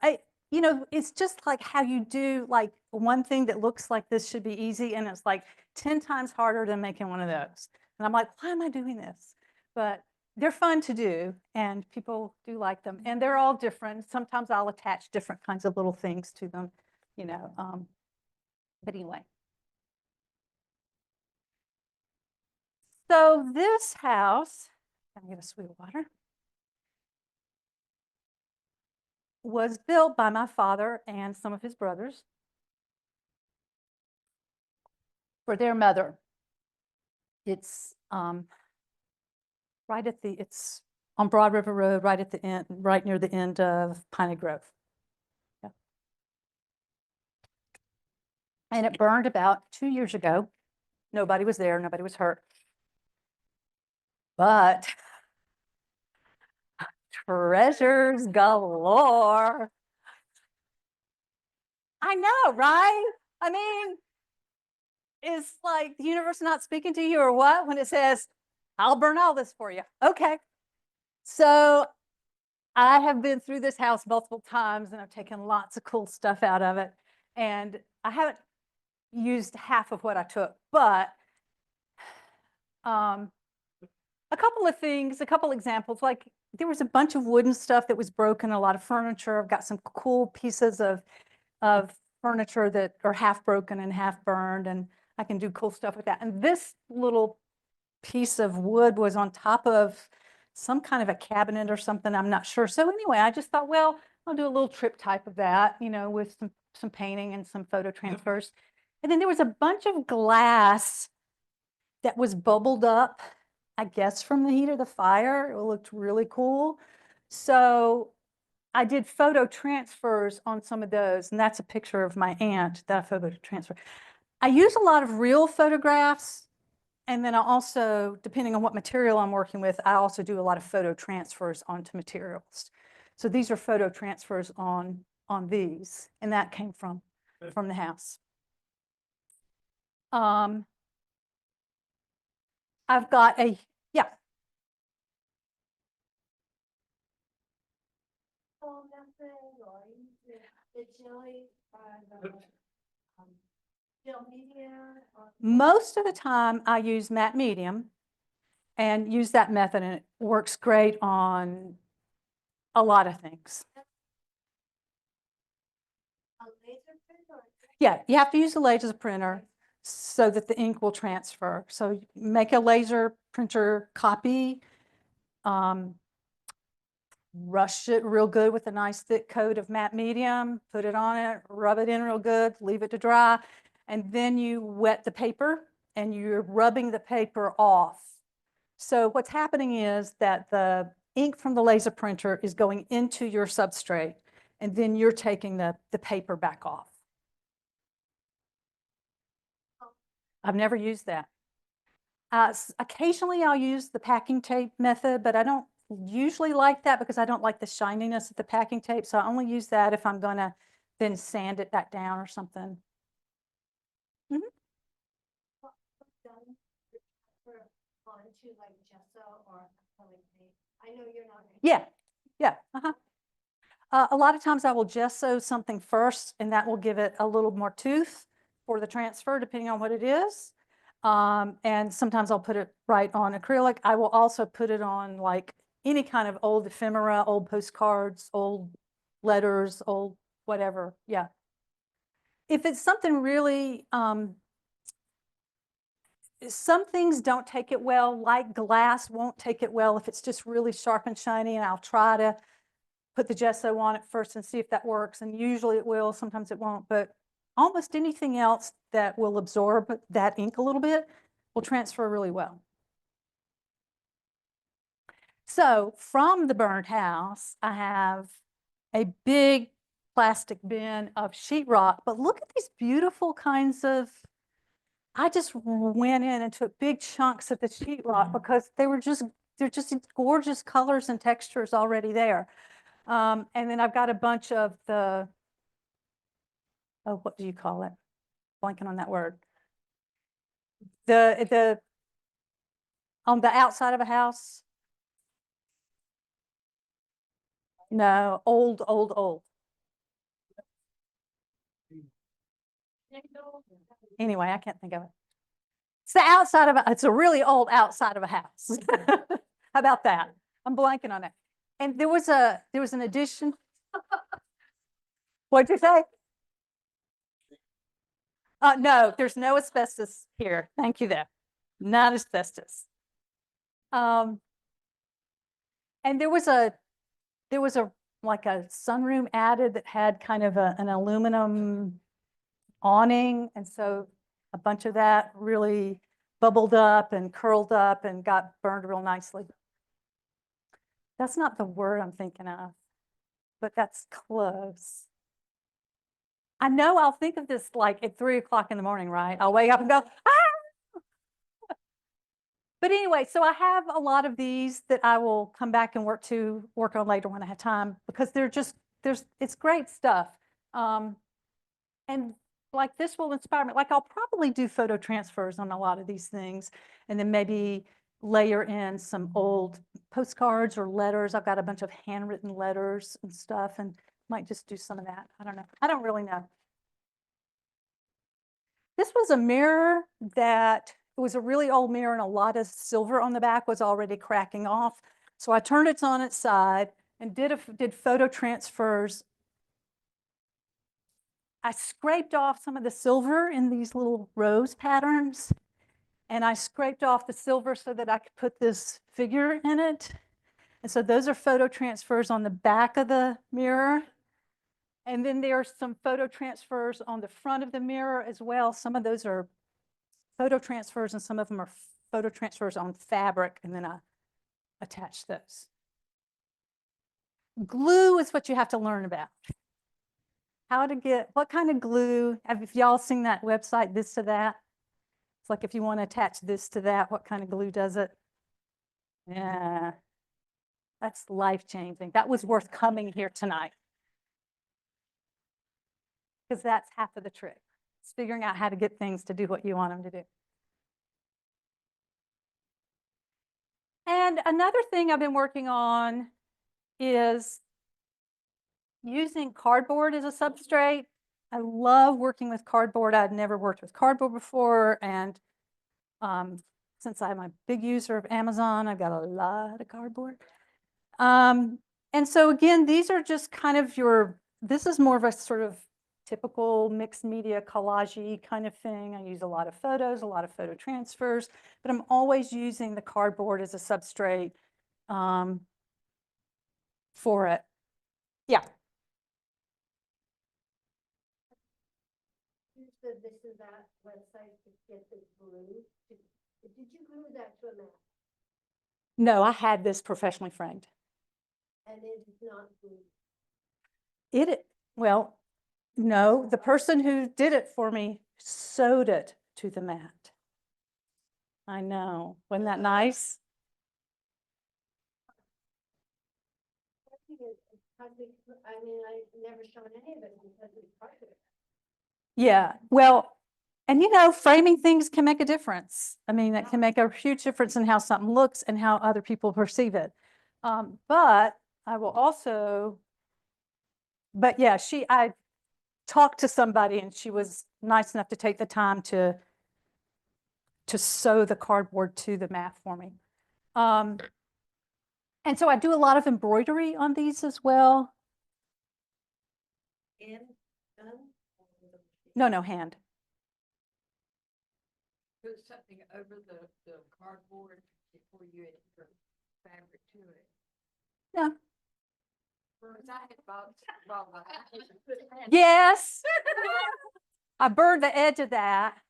You know, it's just like how you do like one thing that looks like this should be easy, and it's like 10 times harder than making one of those. And I'm like, why am I doing this? But they're fun to do, and people do like them. And they're all different. Sometimes I'll attach different kinds of little things to them, you know. But anyway. So this house, I'm going to get a sweet water, was built by my father and some of his brothers for their mother. It's it's on Broad River Road, right at the end, right near the end of Piney Grove. Yeah. And it burned about 2 years ago. Nobody was there, nobody was hurt. But treasures galore. I know, right? I mean, it's like the universe not speaking to you or what when it says, I'll burn all this for you. Okay. So I have been through this house multiple times and I've taken lots of cool stuff out of it. And I haven't used half of what I took, but a couple of things, a couple examples, like there was a bunch of wooden stuff that was broken, a lot of furniture. I've got some cool pieces of furniture that are half broken and half burned, and I can do cool stuff with that. And this little piece of wood was on top of some kind of a cabinet or something, I'm not sure. So anyway, I just thought, well, I'll do a little trip type of that, you know, with some painting and some photo transfers. And then there was a bunch of glass that was bubbled up, I guess from the heat of the fire. It looked really cool. So I did photo transfers on some of those, and that's a picture of my aunt that I photo transfer. I use a lot of real photographs, and then I also, depending on what material I'm working with, I also do a lot of photo transfers onto materials. So these are photo transfers on these, and that came from the house. I've got a, yeah. Most of the time I use matte medium and use that method, and it works great on a lot of things. Yeah, you have to use a laser printer so that the ink will transfer. So make a laser printer copy, rush it real good with a nice thick coat of matte medium, put it on it, rub it in real good, leave it to dry, and then you wet the paper and you're rubbing the paper off. So what's happening is that the ink from the laser printer is going into your substrate, and then you're taking the paper back off. I've never used that. Occasionally I'll use the packing tape method, but I don't usually like that because I don't like the shininess of the packing tape. So I only use that if I'm going to then sand it back down or something. Mm-hmm. Yeah, yeah. A lot of times I will gesso something first, and that will give it a little more tooth for the transfer, depending on what it is. And sometimes I'll put it right on acrylic. I will also put it on like any kind of old ephemera, old postcards, old letters, old whatever. Yeah. If it's something really, some things don't take it well, like glass won't take it well if it's just really sharp and shiny, and I'll try to put the gesso on it first and see if that works. And usually it will, sometimes it won't, but almost anything else that will absorb that ink a little bit will transfer really well. So from the burned house, I have a big plastic bin of sheetrock, but look at these beautiful kinds of, I just went in and took big chunks of the sheetrock because they're just gorgeous colors and textures already there. And then I've got a bunch of the, oh, what do you call it? Blanking on that word. The on the outside of a house? No, old, old, old. Anyway, I can't think of it. It's the outside of it's a really old outside of a house. How about that? I'm blanking on it. And there was an addition. What'd you say? No, there's no asbestos here. Thank you, though. Not asbestos. And there was a like a sunroom added that had kind of an aluminum awning, and so a bunch of that really bubbled up and curled up and got burned real nicely. That's not the word I'm thinking of, but that's close. I know I'll think of this like at 3 o'clock in the morning, right? I'll wake up and go, ah! But anyway, so I have a lot of these that I will come back and work on later when I have time, because it's great stuff. And like this will inspire me. Like I'll probably do photo transfers on a lot of these things, and then maybe layer in some old postcards or letters. I've got a bunch of handwritten letters and stuff, and might just do some of that. I don't know. I don't really know. This was a mirror that it was a really old mirror, and a lot of silver on the back was already cracking off. So I turned it on its side and did photo transfers. I scraped off some of the silver in these little rose patterns, and I scraped off the silver so that I could put this figure in it. And so those are photo transfers on the back of the mirror. And then there are some photo transfers on the front of the mirror as well. Some of those are photo transfers, and some of them are photo transfers on fabric, and then I attach those. Glue is what you have to learn about. How to get, what kind of glue, have y'all seen that website, This to That? It's like if you want to attach this to that, what kind of glue does it? Yeah, that's life-changing. That was worth coming here tonight, because that's half of the trick. It's figuring out how to get things to do what you want them to do. And another thing I've been working on is using cardboard as a substrate. I love working with cardboard. I'd never worked with cardboard before, and since I'm a big user of Amazon, I've got a lot of cardboard. And so again, these are just kind of this is more of a sort of typical mixed media collage-y kind of thing. I use a lot of photos, a lot of photo transfers, but I'm always using the cardboard as a substrate for it. Yeah. Use the This Is That website to get the glue. Did you glue that to a map? No, I had this professionally framed. And it is not glued. Well, no, the person who did it for me sewed it to the mat. I know. Wasn't that nice? I mean, I've never shown any of it because it's part of it. Yeah, well, and framing things can make a difference. I mean, that can make a huge difference in how something looks and how other people perceive it. But I will also, but yeah, I talked to somebody, and she was nice enough to take the time to sew the cardboard to the mat for me. And so I do a lot of embroidery on these as well. And done? No, hand. Put something over the cardboard before you add your fabric to it. Yeah. Whereas I had bought, Yes. I burned the edge of that.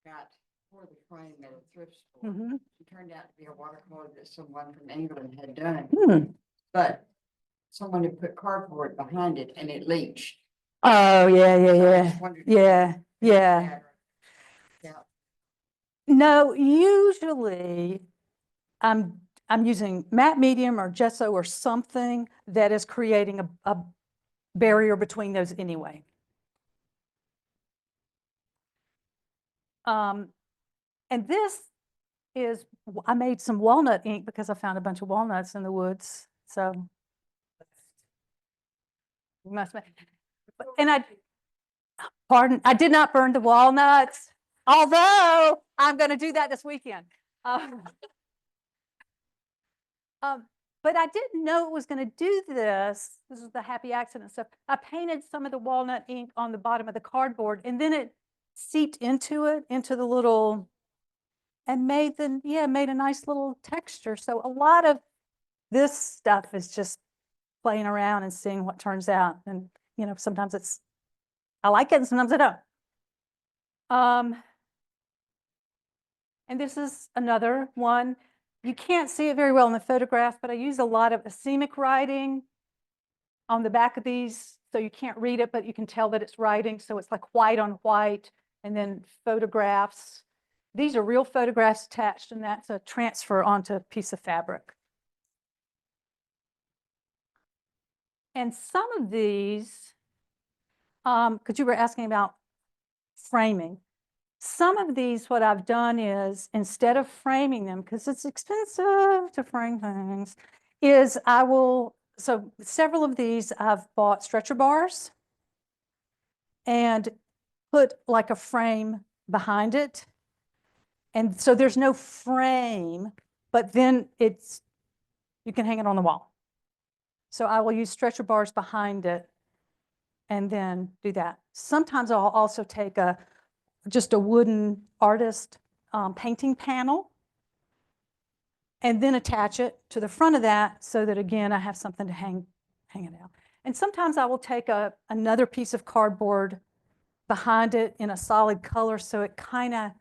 Got for the frame at a thrift store. Mm-hmm. It turned out to be a watercolor that someone from England had done, Hmm. but someone had put cardboard behind it and it leached. Oh, yeah, So I just wondered if yeah. you could Yeah. pattern. Yeah. No, usually I'm using matte medium or gesso or something that is creating a barrier between those anyway. And this is, I made some walnut ink because I found a bunch of walnuts in the woods. So you must, and pardon, I did not burn the walnuts, although I'm going to do that this weekend. But I didn't know it was going to do this. This is the happy accident stuff. I painted some of the walnut ink on the bottom of the cardboard, and then it seeped into it, into the little, and made a nice little texture. So a lot of this stuff is just playing around and seeing what turns out. And, sometimes I like it and sometimes I don't. And this is another one. You can't see it very well in the photograph, but I use a lot of asemic writing on the back of these, so you can't read it, but you can tell that it's writing. So it's like white on white, and then photographs. These are real photographs attached, and that's a transfer onto a piece of fabric. And some of these, because you were asking about framing. Some of these, what I've done is, instead of framing them, because it's expensive to frame things, is so several of these I've bought stretcher bars and put like a frame behind it. And so there's no frame, but then you can hang it on the wall. So I will use stretcher bars behind it and then do that. Sometimes I'll also take just a wooden artist painting panel and then attach it to the front of that so that, again, I have something to hang it out. And sometimes I will take another piece of cardboard behind it in a solid color so it kind of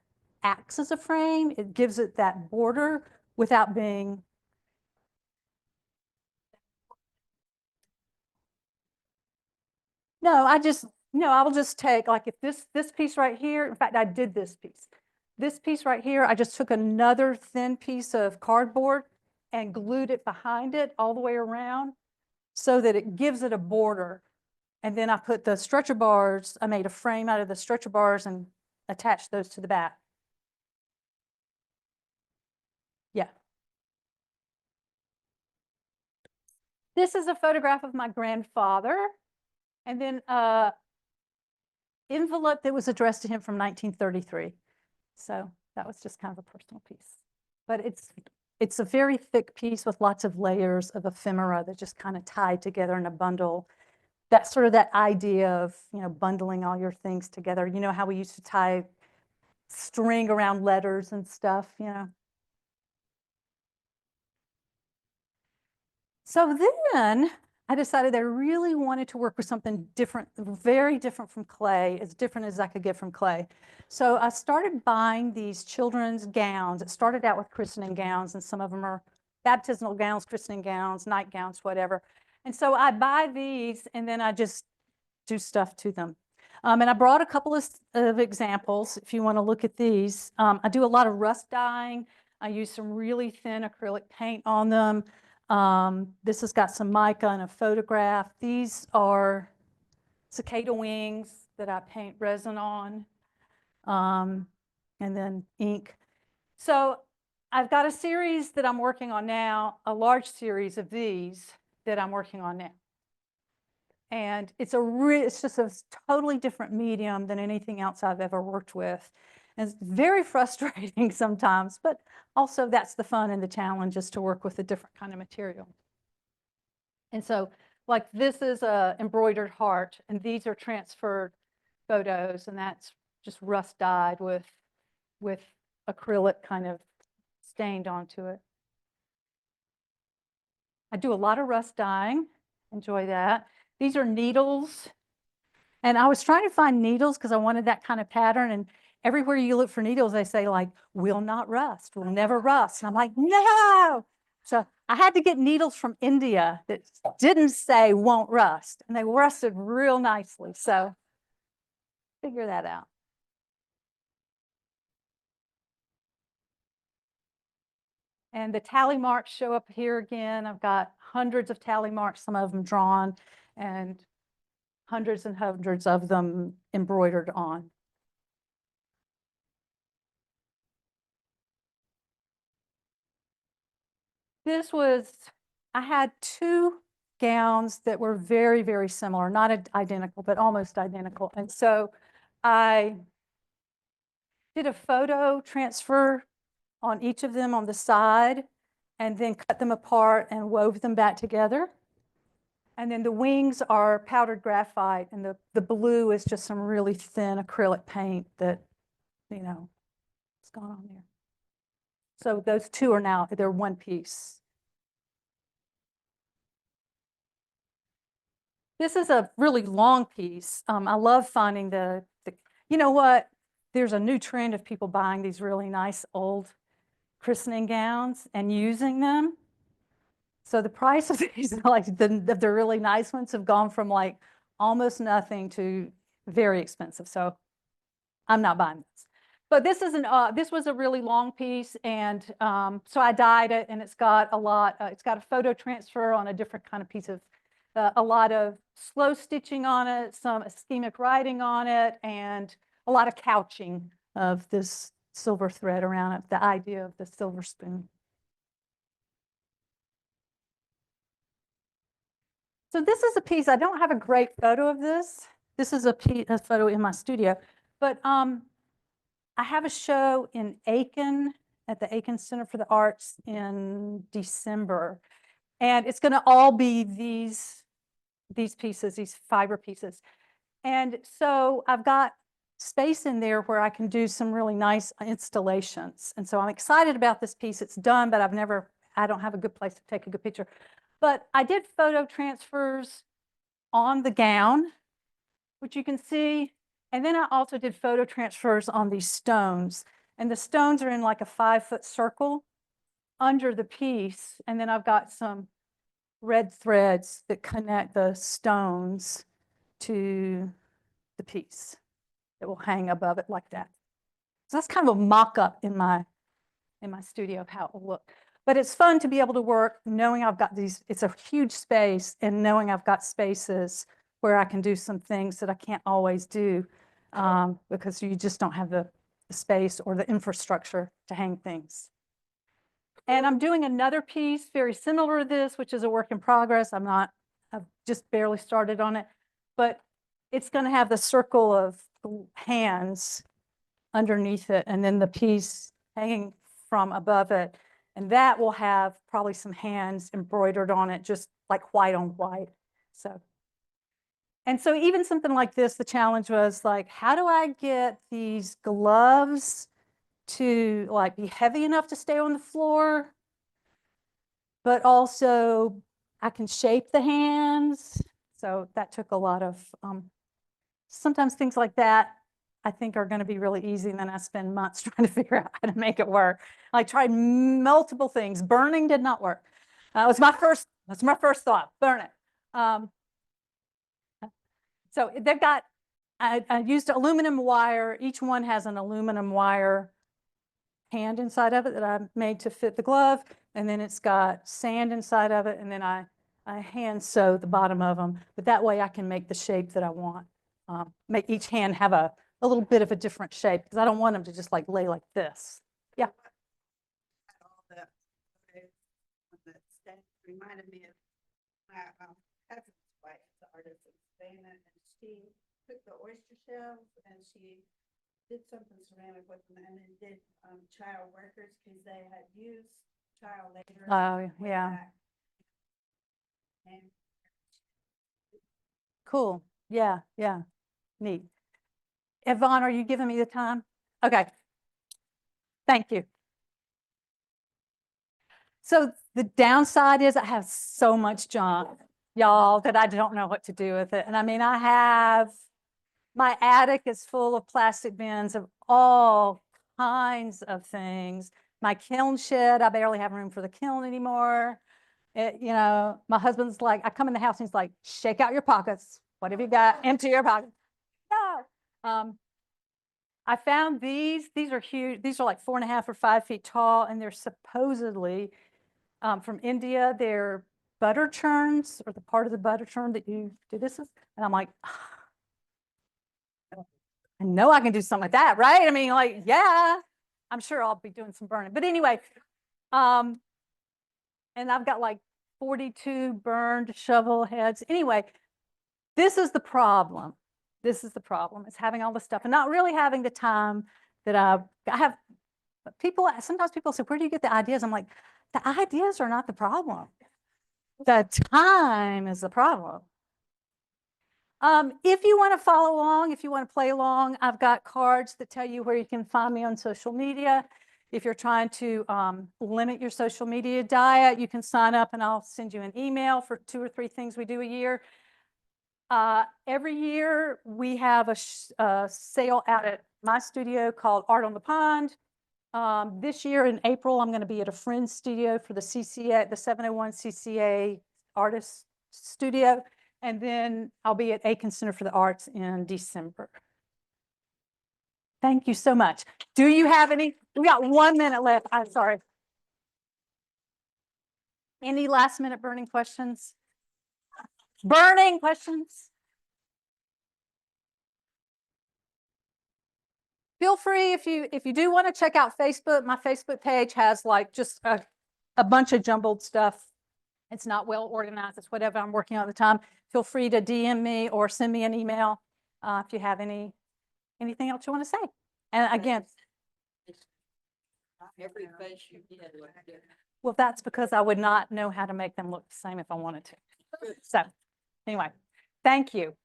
acts as a frame. It gives it that border without being. No, I will just take, like, if this piece right here, in fact, I did this piece. This piece right here, I just took another thin piece of cardboard and glued it behind it all the way around so that it gives it a border. And then I put the stretcher bars, I made a frame out of the stretcher bars and attached those to the back. Yeah. This is a photograph of my grandfather. And then envelope that was addressed to him from 1933. So that was just kind of a personal piece. But it's a very thick piece with lots of layers of ephemera that just kind of tied together in a bundle. That's sort of that idea of, bundling all your things together. You know how we used to tie string around letters and stuff, So then I decided I really wanted to work with something different, very different from clay, as different as I could get from clay. So I started buying these children's gowns. It started out with christening gowns, and some of them are baptismal gowns, christening gowns, nightgowns, whatever. And so I buy these, and then I just do stuff to them. And I brought a couple of examples if you want to look at these. I do a lot of rust dyeing. I use some really thin acrylic paint on them. This has got some mica and a photograph. These are cicada wings that I paint resin on, and then ink. So I've got a series that I'm working on now, a large series of these that I'm working on now. And it's just a totally different medium than anything else I've ever worked with. And it's very frustrating sometimes, but also that's the fun and the challenge, is to work with a different kind of material. And so, like, this is a embroidered heart, and these are transferred photos, and that's just rust dyed with acrylic kind of stained onto it. I do a lot of rust dyeing, enjoy that. These are needles. And I was trying to find needles because I wanted that kind of pattern. And everywhere you look for needles, they say, like, will not rust, will never rust. And I'm like, no. So I had to get needles from India that didn't say won't rust. And they rusted real nicely. So figure that out. And the tally marks show up here again. I've got hundreds of tally marks, some of them drawn, and hundreds and hundreds of them embroidered on. this was, I had two gowns that were very, very similar, not identical, but almost identical. And so I did a photo transfer on each of them on the side and then cut them apart and wove them back together. And then the wings are powdered graphite, and the blue is just some really thin acrylic paint that, you know, it's gone on there. So those two are now, they're one piece. This is a really long piece. I love finding you know what? There's a new trend of people buying these really nice old christening gowns and using them. So the price of these, like the really nice ones, have gone from like almost nothing to very expensive. So I'm not buying this. But this is this was a really long piece, and so I dyed it, and it's got a lot. It's got a photo transfer on a different kind of piece of, a lot of slow stitching on it, some ischemic writing on it, and a lot of couching of this silver thread around it. The idea of the silver spoon. So this is a piece. I don't have a great photo of this. This is a photo in my studio, but I have a show in Aiken at the Aiken Center for the Arts in December, and it's going to all be these pieces, these fiber pieces. And so I've got space in there where I can do some really nice installations. And so I'm excited about this piece. It's done, but I don't have a good place to take a good picture. But I did photo transfers on the gown, which you can see. And then I also did photo transfers on these stones. And the stones are in like a 5-foot circle under the piece. And then I've got some red threads that connect the stones to the piece that will hang above it like that. So that's kind of a mock-up in my studio of how it will look. But it's fun to be able to work knowing I've got these, it's a huge space, and knowing I've got spaces where I can do some things that I can't always do because you just don't have the space or the infrastructure to hang things. And I'm doing another piece very similar to this, which is a work in progress. I've just barely started on it, but it's going to have the circle of hands underneath it, and then the piece hanging from above it. And that will have probably some hands embroidered on it, just like white on white. And so even something like this, the challenge was like, how do I get these gloves to like be heavy enough to stay on the floor, but also I can shape the hands. So that took a lot of, sometimes things like that I think are going to be really easy, and then I spend months trying to figure out how to make it work. I tried multiple things. Burning did not work. That's my first thought, burn it. So they've got, I used aluminum wire. Each one has an aluminum wire hand inside of it that I made to fit the glove. And then it's got sand inside of it. And then I hand sew the bottom of them. But that way I can make the shape that I want. Make each hand have a little bit of a different shape, because I don't want them to just like lay like this. Yeah. All that reminded me of my cousin's wife, the artist in Savannah, and she took the oyster shells and she did something ceramic with them, and then did child workers, because they had used child labor. Oh, yeah. And Cool. Yeah, yeah. Neat. Yvonne, are you giving me the time? Okay. Thank you. So the downside is I have so much junk, y'all, that I don't know what to do with it. And I mean, my attic is full of plastic bins of all kinds of things. My kiln shed, I barely have room for the kiln anymore. My husband's like, I come in the house and he's like, shake out your pockets. What have you got? Empty your pockets. No. I found these are huge. These are like 4.5 or 5 feet tall, and they're supposedly from India. They're butter churns, or the part of the butter churn that you do this with. And I'm like, I know I can do something like that, right? I mean, like, yeah, I'm sure I'll be doing some burning. But anyway, and and I've got like 42 burned shovel heads. Anyway, this is the problem. This is the problem, is having all this stuff and not really having the time that I have. People, sometimes people say, where do you get the ideas? I'm like, the ideas are not the problem. The time is the problem. If you want to follow along, if you want to play along, I've got cards that tell you where you can find me on social media. If you're trying to limit your social media diet, you can sign up and I'll send you an email for 2 or 3 things we do a year. Every year we have a sale out at my studio called Art on the Pond. This year in April, I'm going to be at a friend's studio for the CCA, the 701 CCA Artist Studio. And then I'll be at Aiken Center for the Arts in December. Thank you so much. Do you have any? We got 1 minute left. I'm sorry. Any last minute burning questions? Burning questions? Feel free if you do want to check out Facebook. My Facebook page has like just a bunch of jumbled stuff. It's not well organized. It's whatever I'm working on at the time. Feel free to DM me or send me an email if you have anything else you want to say. And again, Every face you get looked different. well, that's because I would not know how to make them look the same if I wanted to. So anyway, thank you.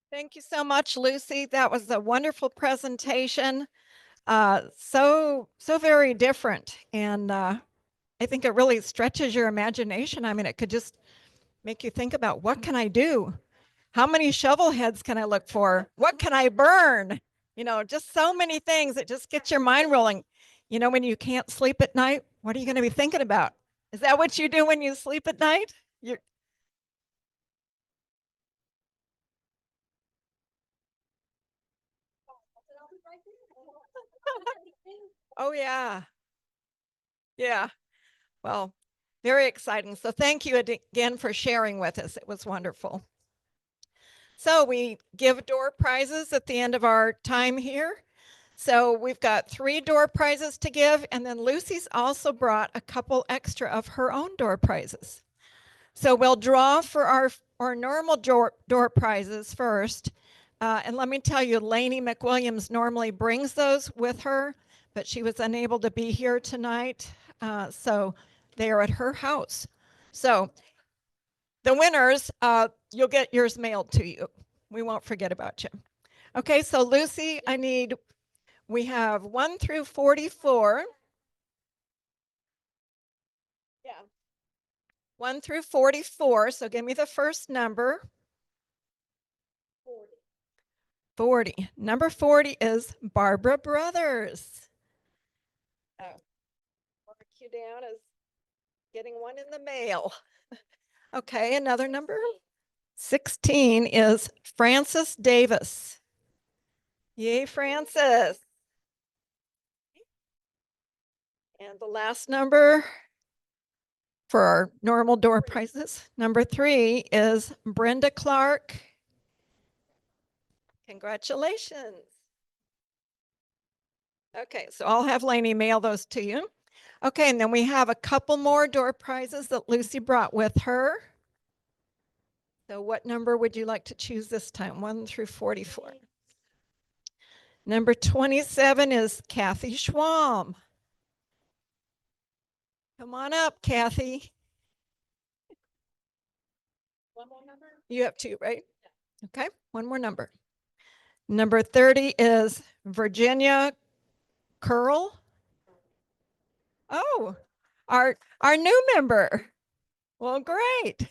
Thank you so much, Lucy. That was a wonderful presentation. So very different. And I think it really stretches your imagination. I mean, it could just make you think about, what can I do? How many shovel heads can I look for? What can I burn? You know, just so many things. It just gets your mind rolling. You know, when you can't sleep at night, what are you going to be thinking about? Is that what you do when you sleep at night? You're... Oh, yeah. Yeah. Well, very exciting. So thank you again for sharing with us. It was wonderful. So we give door prizes at the end of our time here. So we've got 3 door prizes to give, and then Lucy's also brought a couple extra of her own door prizes. So we'll draw for our normal door prizes first. And let me tell you, Lainey McWilliams normally brings those with her, but she was unable to be here tonight. So they are at her house. So the winners, you'll get yours mailed to you. We won't forget about you. Okay, so Lucy, we have 1 through 44. Yeah. 1 through 44. So give me the first number. 40. Number 40 is Barbara Brothers. Oh, mark you down as getting one in the mail. Okay, another number. 16 is Frances Davis. Yay, Frances. And the last number for our normal door prizes, number 3 is Brenda Clark. Congratulations. Okay, so I'll have Lainey mail those to you. Okay, and then we have a couple more door prizes that Lucy brought with her. So what number would you like to choose this time? 1 through 44. Number 27 is Cathy Schwalm. Come on up, Cathy. One more number? You have 2, right? Okay, one more number. Number 30 is Virginia Curl. Oh, our new member. Well, great.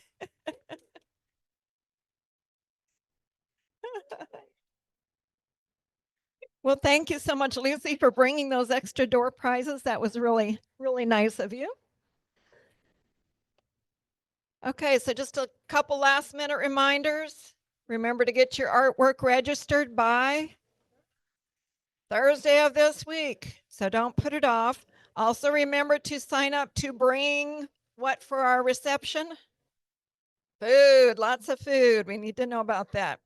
Well, thank you so much, Lucy, for bringing those extra door prizes. That was really, really nice of you. Okay, so just a couple last minute reminders. Remember to get your artwork registered by Thursday of this week, so don't put it off. Also remember to sign up to bring what for our reception? Food, lots of food. We need to know about that.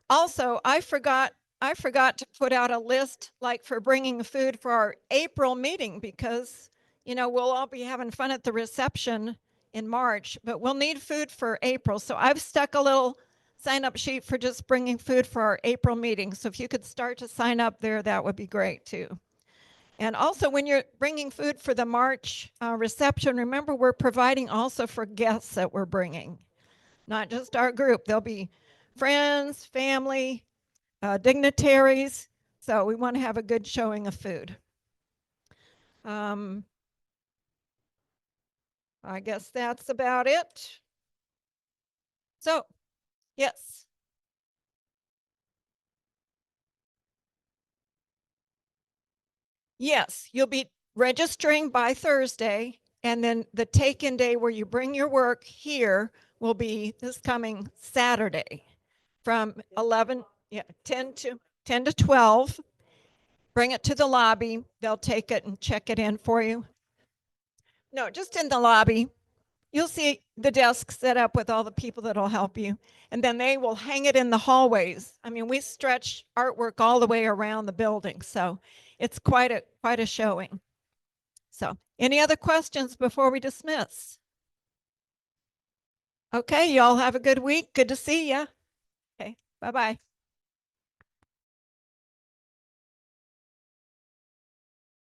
Also, I forgot to put out a list like for bringing food for our April meeting because you know, we'll all be having fun at the reception in March, but we'll need food for April. So I've stuck a little sign up sheet for just bringing food for our April meeting. So if you could start to sign up there, that would be great too. And also when you're bringing food for the March reception, remember we're providing also for guests that we're bringing, not just our group. There'll be friends, family, dignitaries. So we want to have a good showing of food. I guess that's about it. So, yes. Yes, you'll be registering by Thursday, and then the take-in day where you bring your work here will be this coming Saturday from 10 to 12. Bring it to the lobby. They'll take it and check it in for you. No, just in the lobby. You'll see the desk set up with all the people that'll help you. And then they will hang it in the hallways. I mean, we stretch artwork all the way around the building. So it's quite a showing. So any other questions before we dismiss? Okay, y'all have a good week. Good to see you. Okay, bye-bye.